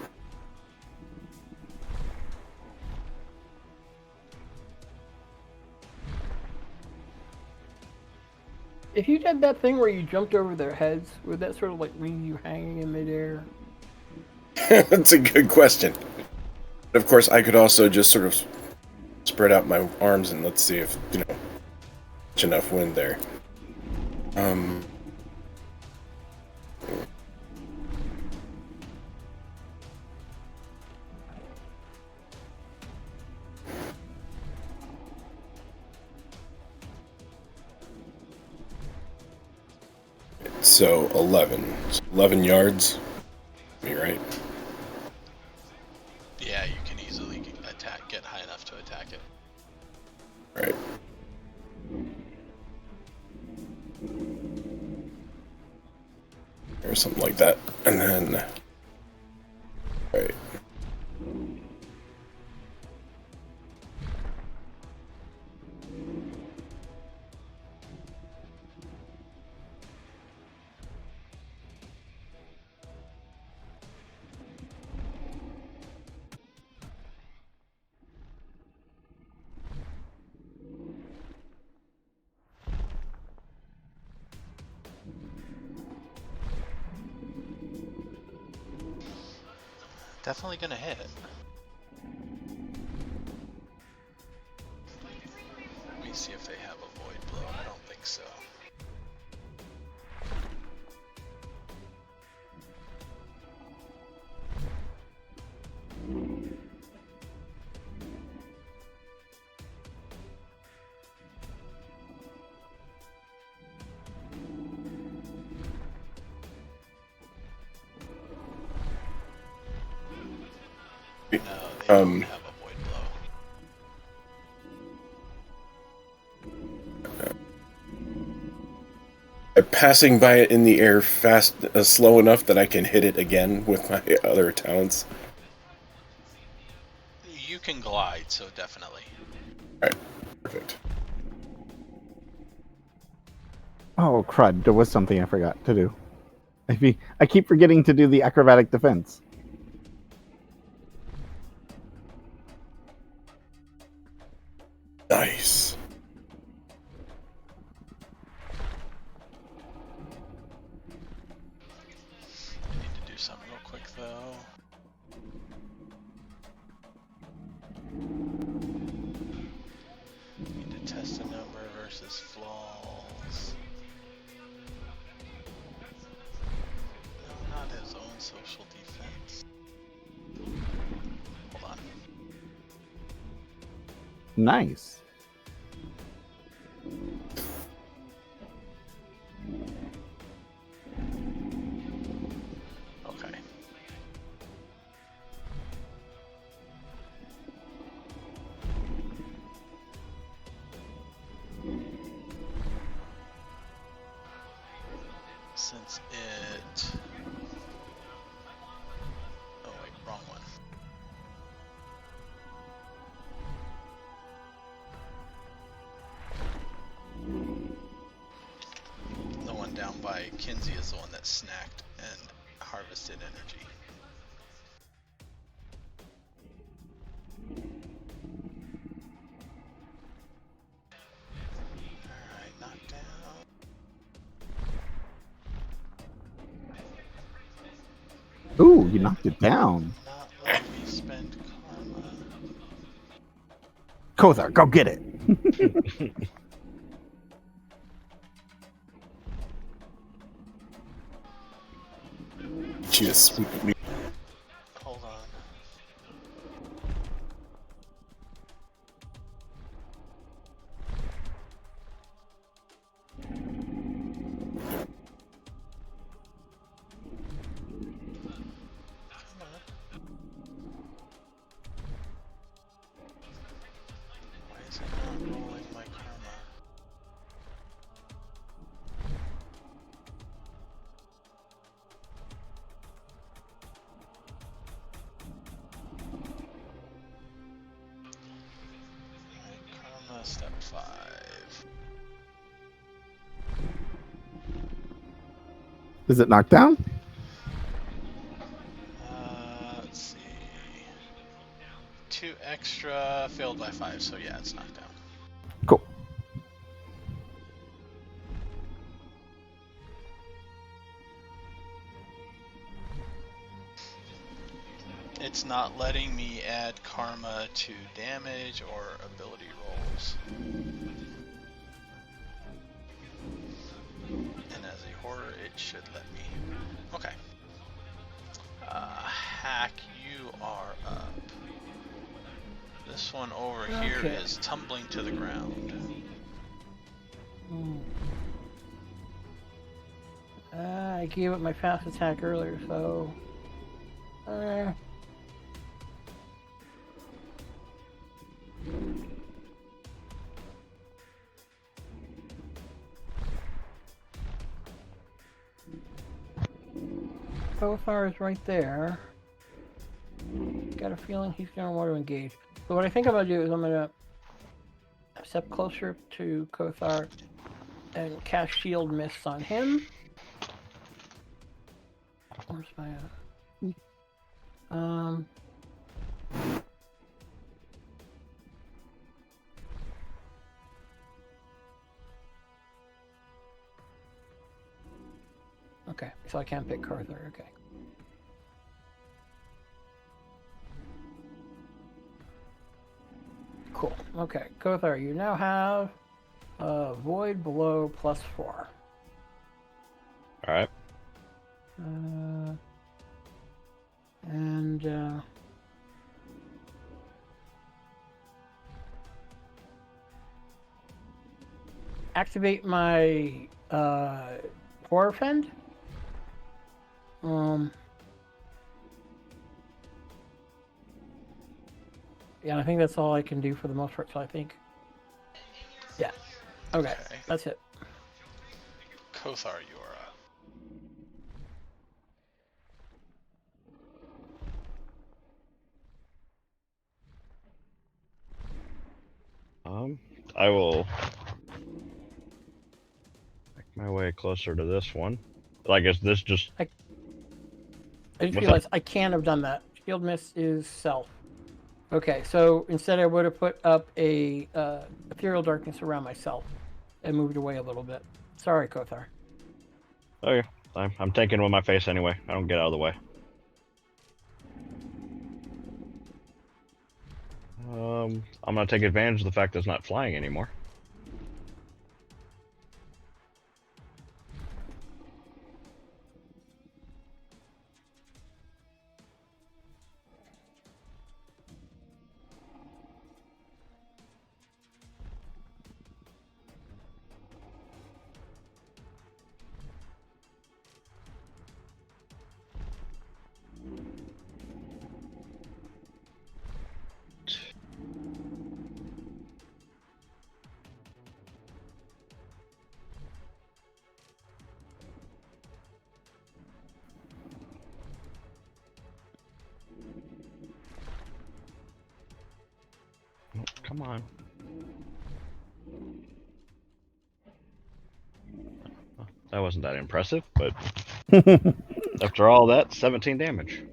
If you did that thing where you jumped over their heads, would that sort of like leave you hanging in midair? That's a good question. But of course, I could also just sort of spread out my arms and let's see if, much enough wind there. So 11. So 11 yards. Me right? Yeah, you can easily get high enough to attack it. Right. Or something like that. And then... Right. Definitely gonna hit. Let me see if they have a void blow. I don't think so. No, they don't have a void blow. Passing by it in the air fast, slow enough that I can hit it again with my other talents. You can glide, so definitely. Alright, perfect. Oh crud! There was something I forgot to do. I keep forgetting to do the acrobatic defense. Nice. I need to do something real quick though. Need to test a number versus flaws. No, not his own social defense. Hold on. Nice. Okay. Since it... Oh wait, wrong one. The one down by Kinsey is the one that snacked and harvested energy. Alright, knocked down. Ooh, you knocked it down. Not letting me spend karma. Kothar, go get it. She just swooped me. Hold on. Come on. Why is it not rolling my karma? Alright, karma step 5. Is it knocked down? Let's see. 2 extra, failed by 5, so yeah, it's knocked down. Cool. It's not letting me add karma to damage or ability rolls. And as a horror, it should let me. Okay. Hack, you are up. This one over here Okay. is tumbling to the ground. I gave it my fast attack earlier, so... Kothar is right there. Got a feeling he's going to want to engage. So what I think I'm going to do is I'm going to step closer to Kothar and cast Shield Mist on him. Where's my... Okay, so I can't pick Kothar, okay. cool. Okay, Kothar, you now have void below +4. All right. And activate my horror fend. Yeah, I think that's all I can do for the most part. So I think, yeah, okay. That's it. Kothar, you are up. I will make my way closer to this one. I guess this just. I just What's realized I can't have done that. Shield miss is self. Okay, so instead I would have put up a ethereal darkness around myself and moved away a little bit. Sorry, Kothar. Okay, I'm taking with my face anyway. I don't get out of the way. I'm gonna take advantage of the fact that it's not flying anymore. Oh, come on. That wasn't that impressive, but after all that, 17 damage.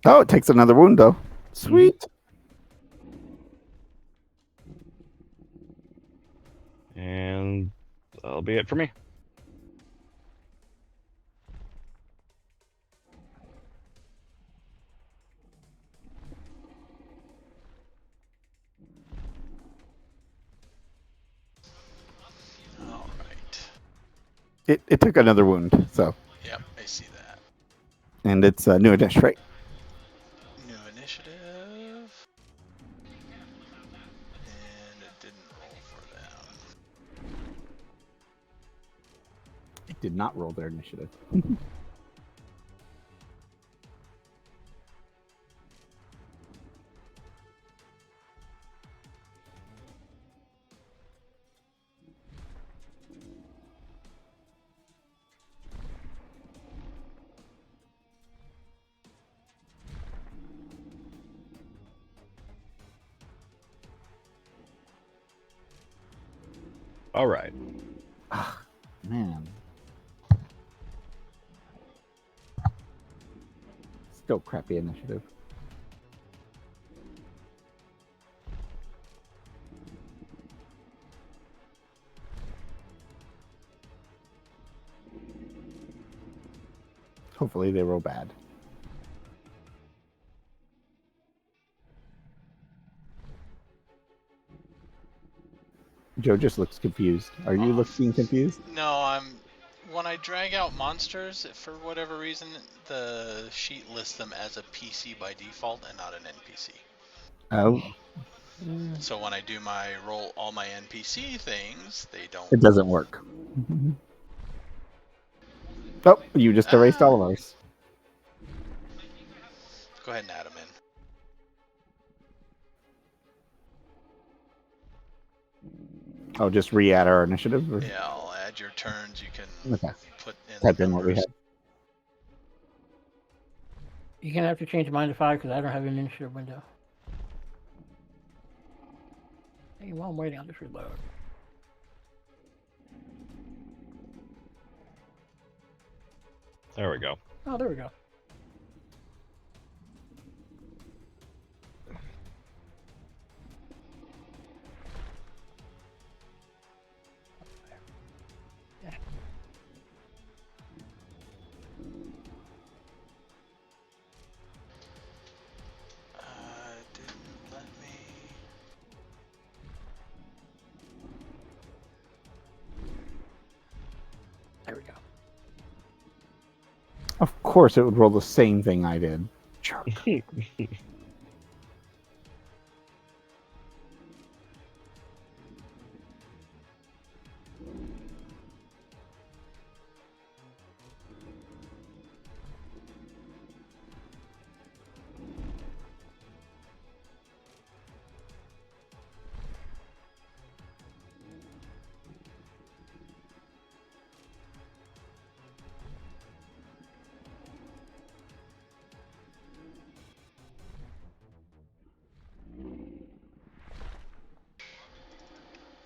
Oh, it takes another wound though. Sweet. And that'll be it for me. All right. It took another wound, so. Yep, I see that. And it's a new addition, right? New initiative. And it didn't roll for them. It did not roll their initiative. All right. Man. Still crappy initiative. Hopefully they roll bad. Joe just looks confused. Are you looking confused? No, when I drag out monsters, for whatever reason, the sheet lists them as a PC by default and not an NPC. Oh. So when I do my roll all my NPC things, they don't. It doesn't work. Oh, you just erased all of ours. Go ahead and add them in. Oh, just re-add our initiative? Or? Yeah, I'll add your turns. You can Okay. put in Type the in what we numbers. have. You're gonna have to change mine to 5 because I don't have an initiative window. Hey, while I'm waiting, I'll just reload. There we go. Oh, there we go. course it would roll the same thing I did. Jerk.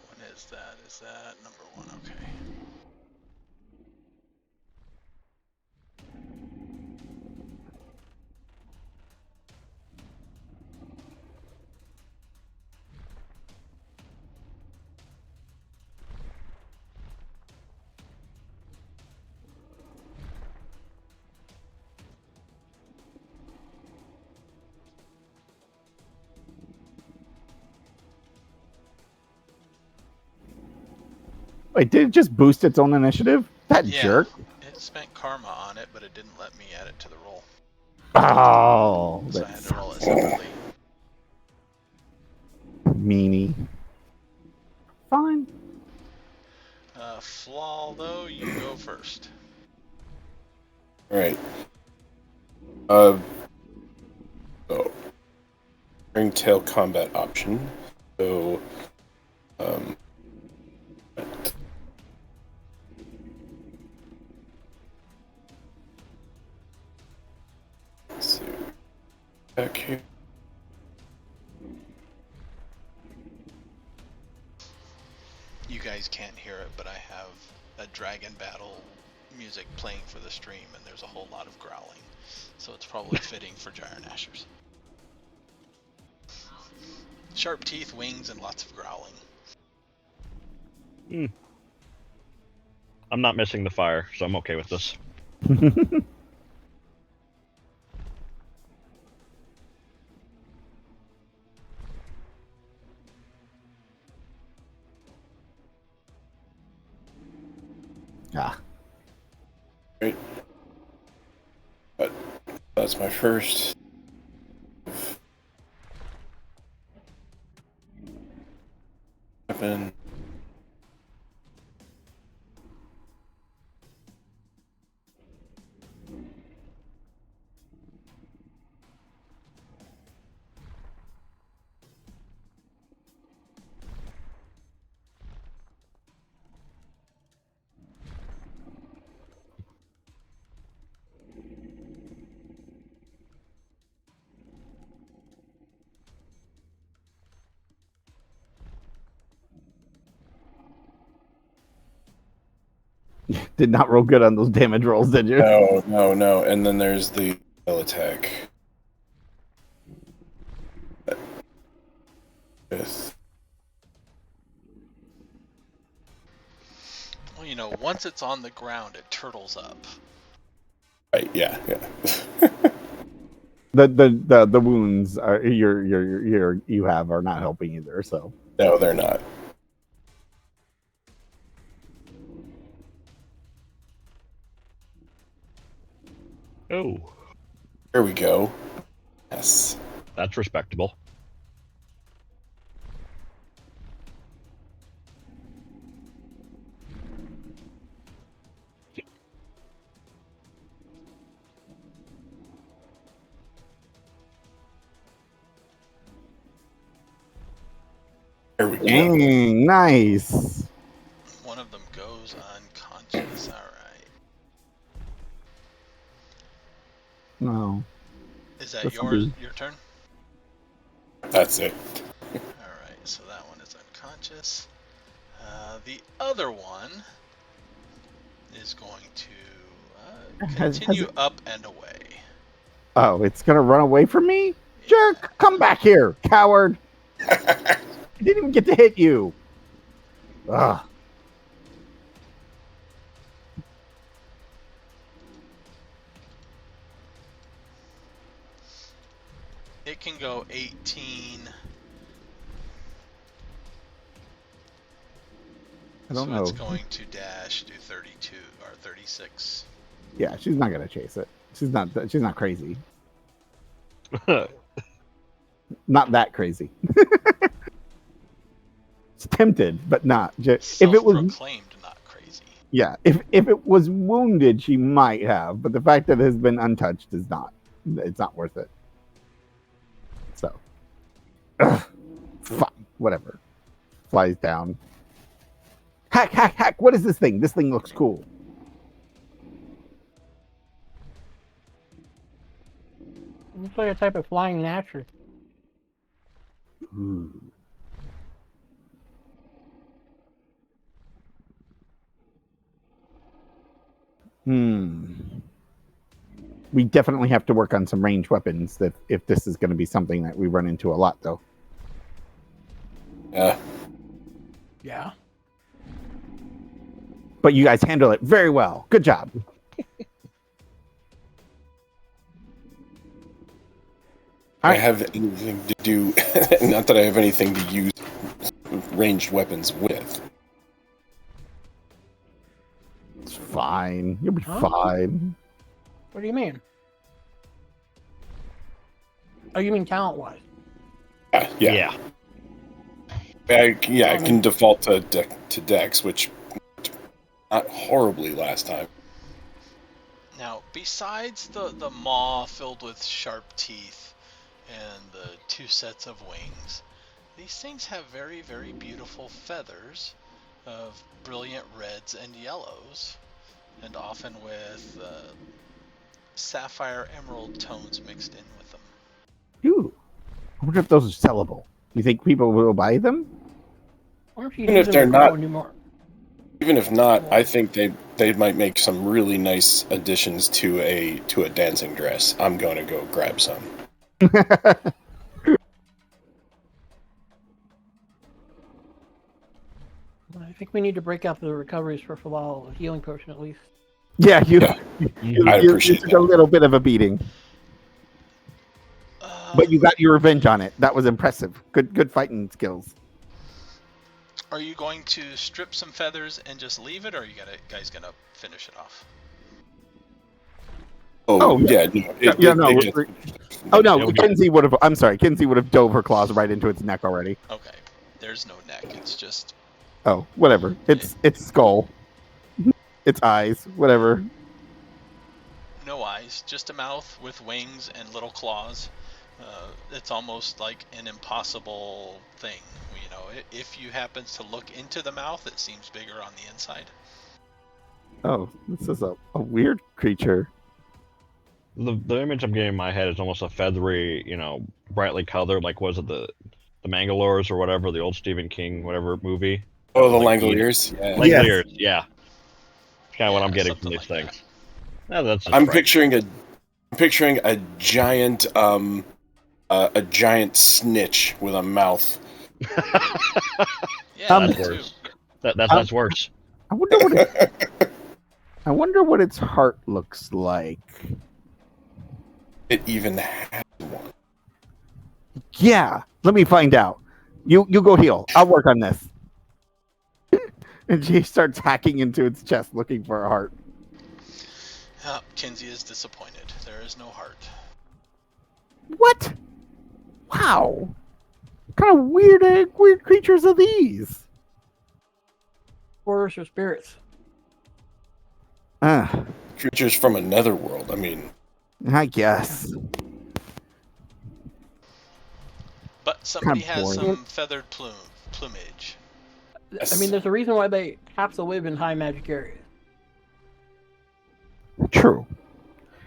When is that? Is that number 1? Okay. Wait, did it just boost its own initiative? That Yeah. jerk. It spent karma on it, but it didn't let me add it to the roll. Oh, So I that had to roll it separately. meanie. Fine. Flaw, though, you go first. All right. So, ringtail combat option. So, let's see. Back here. You guys can't hear it, but I have a dragon battle music playing for the stream, and there's a whole lot of growling. So it's probably fitting for Gyre Nashers. Sharp teeth, wings, and lots of growling. I'm not missing the fire, so I'm okay with this. Ah. Right. But that's my first. Weapon. Did not roll good on those damage rolls, did you? No. And then there's the spell attack. With Well, you know, once it's on the ground, it turtles up. right, yeah. The wounds are you have are not helping either. So No, they're not. Oh, Here we go. Yes. that's respectable. Here we go. dang, nice. One of them goes unconscious. Alright. No. Is that This'll your be- turn? That's it. Alright, so that one is unconscious. The other one is going to Has continue it- up and away. Oh, it's gonna run away from me? Jerk! Come back here, coward! I didn't even get to hit you. Ugh. It can go 18. I don't so know. it's going to dash do 32 or 36. Yeah, she's not gonna chase it. She's not crazy. Not that crazy. It's tempted, but not. If it was, Self-proclaimed not crazy. yeah, if it was wounded, she might have. But the fact that it has been untouched is not. It's not worth it. So, fine, whatever. Flies down. Hack! What is this thing? This thing looks cool. Looks like a type of flying gnatcher. Ooh. We definitely have to work on some ranged weapons if this is going to be something that we run into a lot, though. Yeah. Yeah. But you guys handle it very well. Good job. I have anything to do. Not that I have anything to use ranged weapons with. It's fine. You'll be Huh? fine. What do you mean? Oh, you mean talent-wise? Yeah. I can default to Dex, which not horribly last time. Now, besides the maw filled with sharp teeth and the 2 sets of wings, these things have very, very beautiful feathers of brilliant reds and yellows, and often with sapphire emerald tones mixed in with them. Ooh. I wonder if those are sellable. You think people will buy them? Or if you Even use if them they're to grow not- and do more. Even if not, I think they might make some really nice additions to a dancing dress. I'm going to go grab some. I think we need to break out the recoveries for Falal, a healing potion at least. Yeah, you I'd appreciate took that. a little bit of a beating, but you got your revenge on it. That was impressive. Good fighting skills. Are you going to strip some feathers and just leave it, or are you guys gonna finish it off? Oh, yeah. No. Oh no, It'll be- Kinsey would have. I'm sorry, Kinsey would have dove her claws right into its neck already. Okay, there's no neck. It's just Oh, whatever. It's skull, its eyes, whatever. no eyes, just a mouth with wings and little claws. It's almost like an impossible thing. You know, if you happen to look into the mouth, it seems bigger on the inside. Oh, this is a weird creature. The image I'm getting in my head is almost a feathery, brightly colored, like was it the Mangalores or whatever, the old Stephen King whatever movie. Oh, the Like, Langoliers. Yeah. Yes. Langoliers, yeah. It's kind of what I'm getting from something these like things. No, that's just I'm right. picturing a giant snitch with a mouth. Yeah, That's that too. worse. That's worse. I wonder what. I wonder what its heart looks like. It even has one. Yeah, let me find out. You go heal. I'll work on this. And she starts hacking into its chest looking for a heart. Kinsey is disappointed. There is no heart. What? Wow. What kind of weird creatures are these? Horrors or spirits. Creatures from another world. I mean, I guess. But somebody Kinda has boring. some feathered plumage. Yes. I mean, there's a reason why they have to live in high magic areas. True.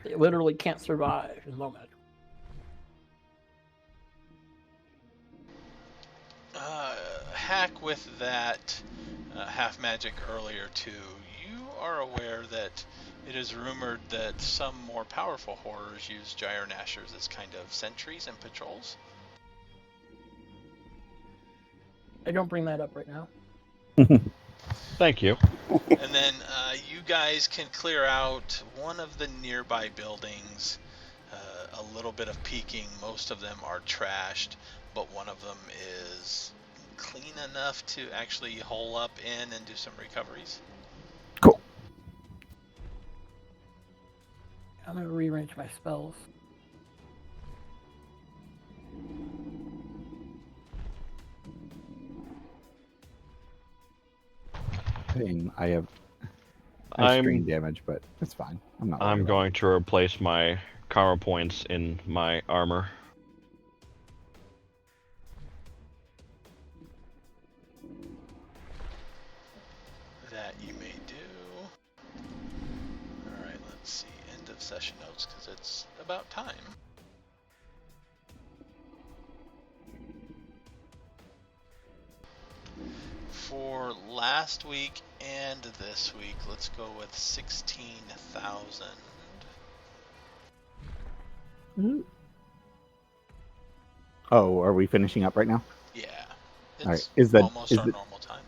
They literally can't survive in low magic. Hack with that half magic earlier too. You are aware that it is rumored that some more powerful horrors use gyre gnashers as kind of sentries and patrols. I don't bring that up right now. Thank you. And then you guys can clear out one of the nearby buildings. A little bit of peeking. Most of them are trashed, but one of them is clean enough to actually hole up in and do some recoveries. Cool. I'm gonna rearrange my spells. Thing. I have I'm strain damage, but it's fine. I'm not. I'm worried about going to replace my karma points in my armor. That you may do. Alright, let's see. End of session notes, because it's about time. For last week and this week, let's go with 16,000. it. Oh, are we finishing up right now? Yeah. It's All right. Is almost our normal time.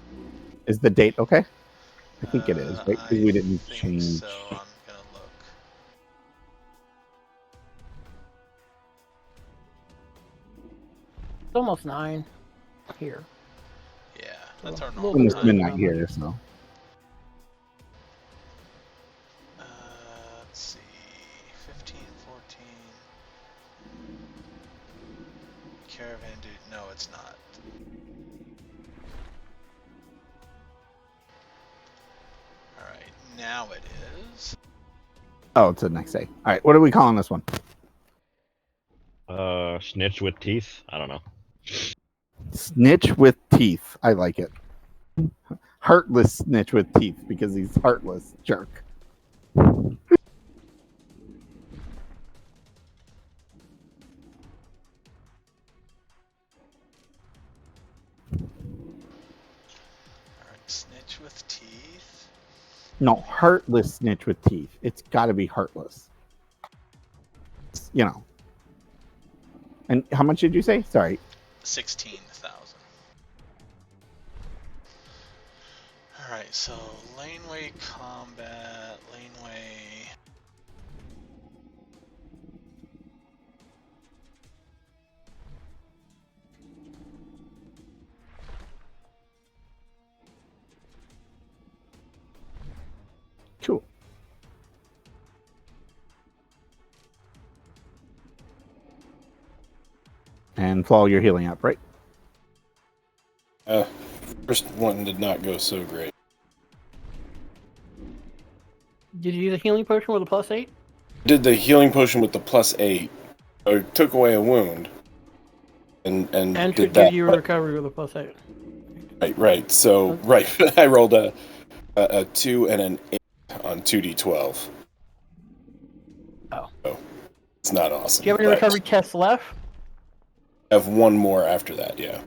Is the date okay? I think it is, right? Because I we didn't think change. so. I'm gonna look. It's almost 9 here. Yeah, that's our A normal little bit Almost time. midnight here, so. Let's see. 15, 14. Caravan dude. No, it's not. Alright, now it is. Oh, it's the next day. All right. What are we calling this one? Snitch with teeth. I don't know. Snitch with teeth. I like it. Heartless snitch with teeth because he's heartless jerk. Alright, snitch with teeth. No, heartless snitch with teeth. It's got to be heartless. You know. And how much did you say? Sorry. 16,000. Alright, so laneway combat, laneway. Cool. And Flaw, you're healing up, right? First one did not go so great. Did you use a healing potion with a +8? Did the healing potion with the +8. I took away a wound. And And did should that. give you a recovery with a +8. Right. So, right. I rolled a 2 and an 8 on 2d12. Oh. So, it's not awesome. Do you have any but recovery tests left? I have one more after that, yeah.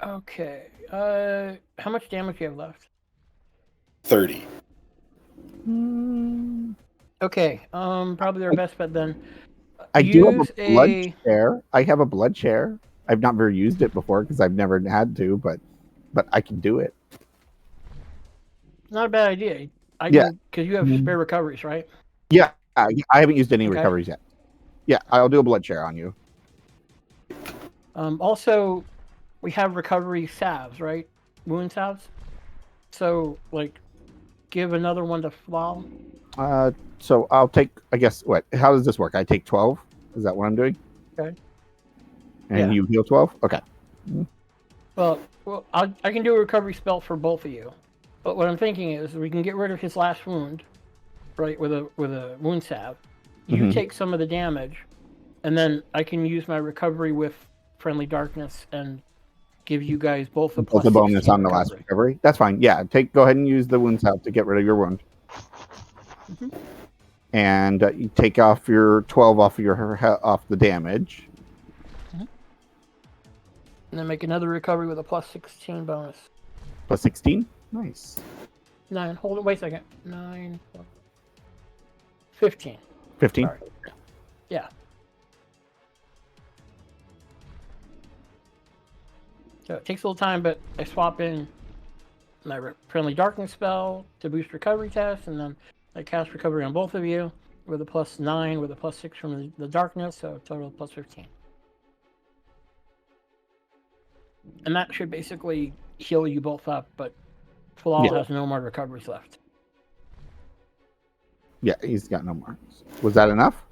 Okay. How much damage do you have left? 30. Okay. Probably our best bet then. I do have Use a blood share. I have a blood share. I've not ever used it before because I've never had to, but I can do it. Not a bad idea. Yeah. Because you have spare recoveries, right? Yeah, I haven't used any Okay. recoveries yet. Yeah, I'll do a blood share on you. Also, we have recovery salves, right? Wound salves. So, like, give another one to Flaw. So I'll take. I guess what? How does this work? I take 12. Is that what I'm doing? Okay. And Yeah. you heal 12. Okay. Well, I can do a recovery spell for both of you. But what I'm thinking is we can get rid of his last wound, right, with a wound salve. You take some of the damage, and then I can use my recovery with friendly darkness and give you guys both a Both the bonus 16 on the last recovery. That's fine. Yeah, go ahead and use the wound salve to get rid of your wound. And you take off your 12 off the damage. And then make another recovery with a +16 bonus. Plus 16. Nice. 9. Hold it. Wait a second. 9. 15. 15. Sorry. Yeah. So it takes a little time, but I swap in my friendly darkness spell to boost recovery test, and then I cast recovery on both of you with a +9 with a +6 from the darkness, so total +15. And that should basically heal you both up, but Flaw has no more recoveries left. Yeah, he's got no more. Was that enough?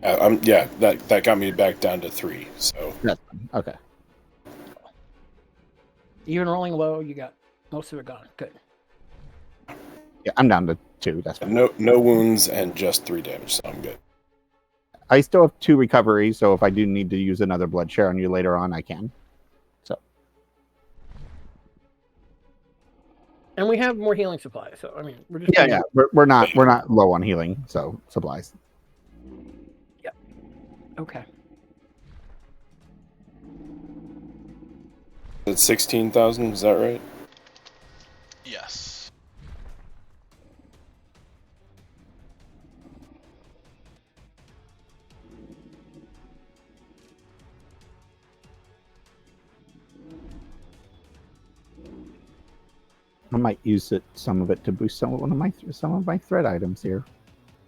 Yeah, that got me back down to 3. So That's fine. Okay. Even rolling low, you got most of it gone. Good. Yeah, I'm down to 2. That's fine. no wounds and just 3 damage, so I'm good. I still have 2 recovery, so if I do need to use another blood share on you later on, I can. So. And we have more healing supplies, so I mean, we're just Yeah. We're not low on healing, so supplies. Yep. Okay. It's 16,000. Is that right? Yes. I might use some of it to boost some of my thread items here.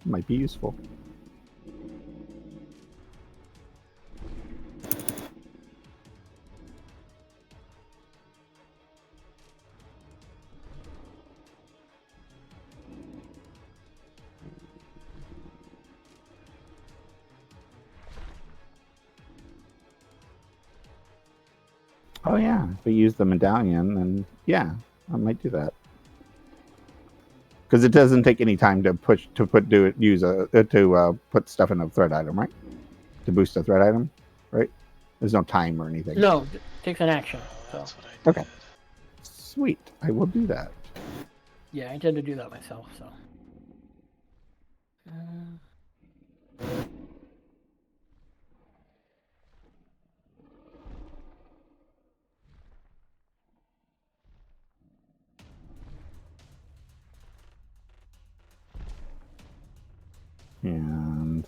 It might be useful. Oh yeah, if we use the medallion, then yeah, I might do that. Because it doesn't take any time to put stuff in a thread item, right? To boost a thread item, right? There's no time or anything. No, it takes an action. So That's what I did. Okay. Sweet, I will do that. yeah, I tend to do that myself. So. And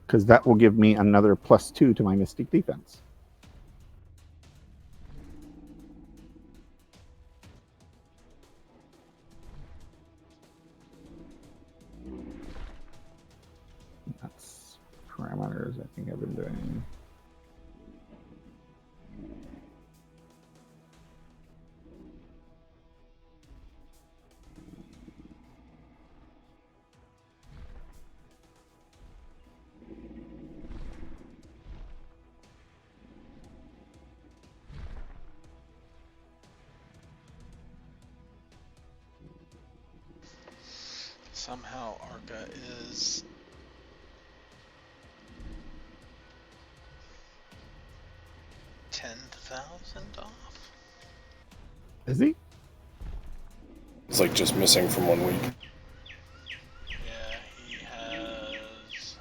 because that will give me another +2 to my mystic defense. That's parameters I think I've been doing. Somehow Arca is $10,000 off. Is he? It's like just missing from 1 week. Yeah, he has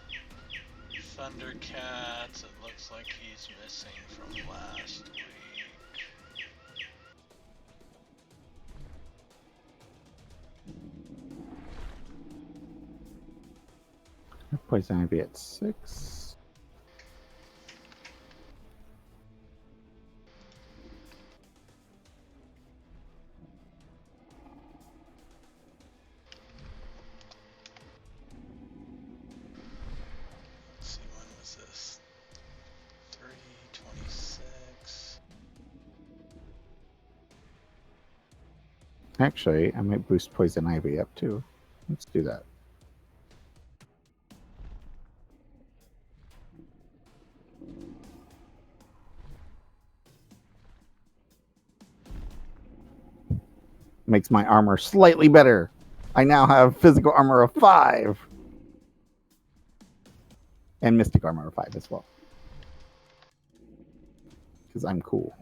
Thundercats. It looks like he's missing from last week. Poison Ivy at 6. Let's see, when was this? 3/26. Actually, I might boost Poison Ivy up too. Let's do that. Makes my armor slightly better. I now have physical armor of 5. And mystic armor of 5 as well. Because I'm cool.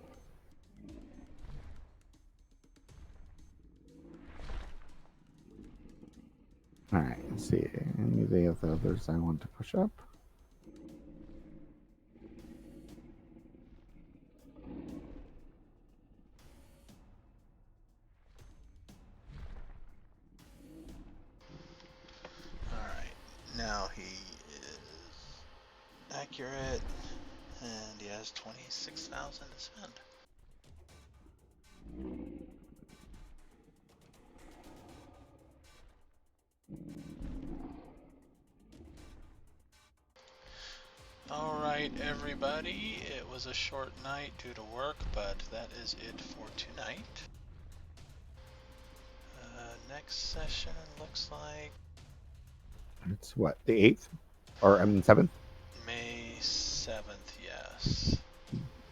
Alright, let's see. Any of the others I want to push up? Now he is accurate, and he has 26,000 to spend. Alright, everybody, it was a short night due to work, but that is it for tonight. next session looks like It's what, the 8th? Or, I mean, 7th? May 7th, yes.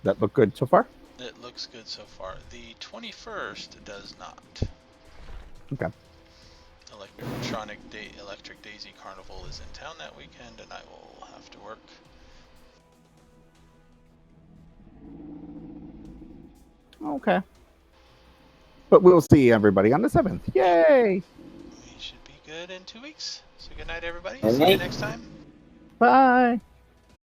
That look good so far? It looks good so far. The 21st does not. Okay. Electric Daisy Carnival is in town that weekend, and I will have to work. Okay. But we'll see everybody on the 7th. Yay! We should be good in 2 weeks. So good night, everybody. All See you right. next time. Bye!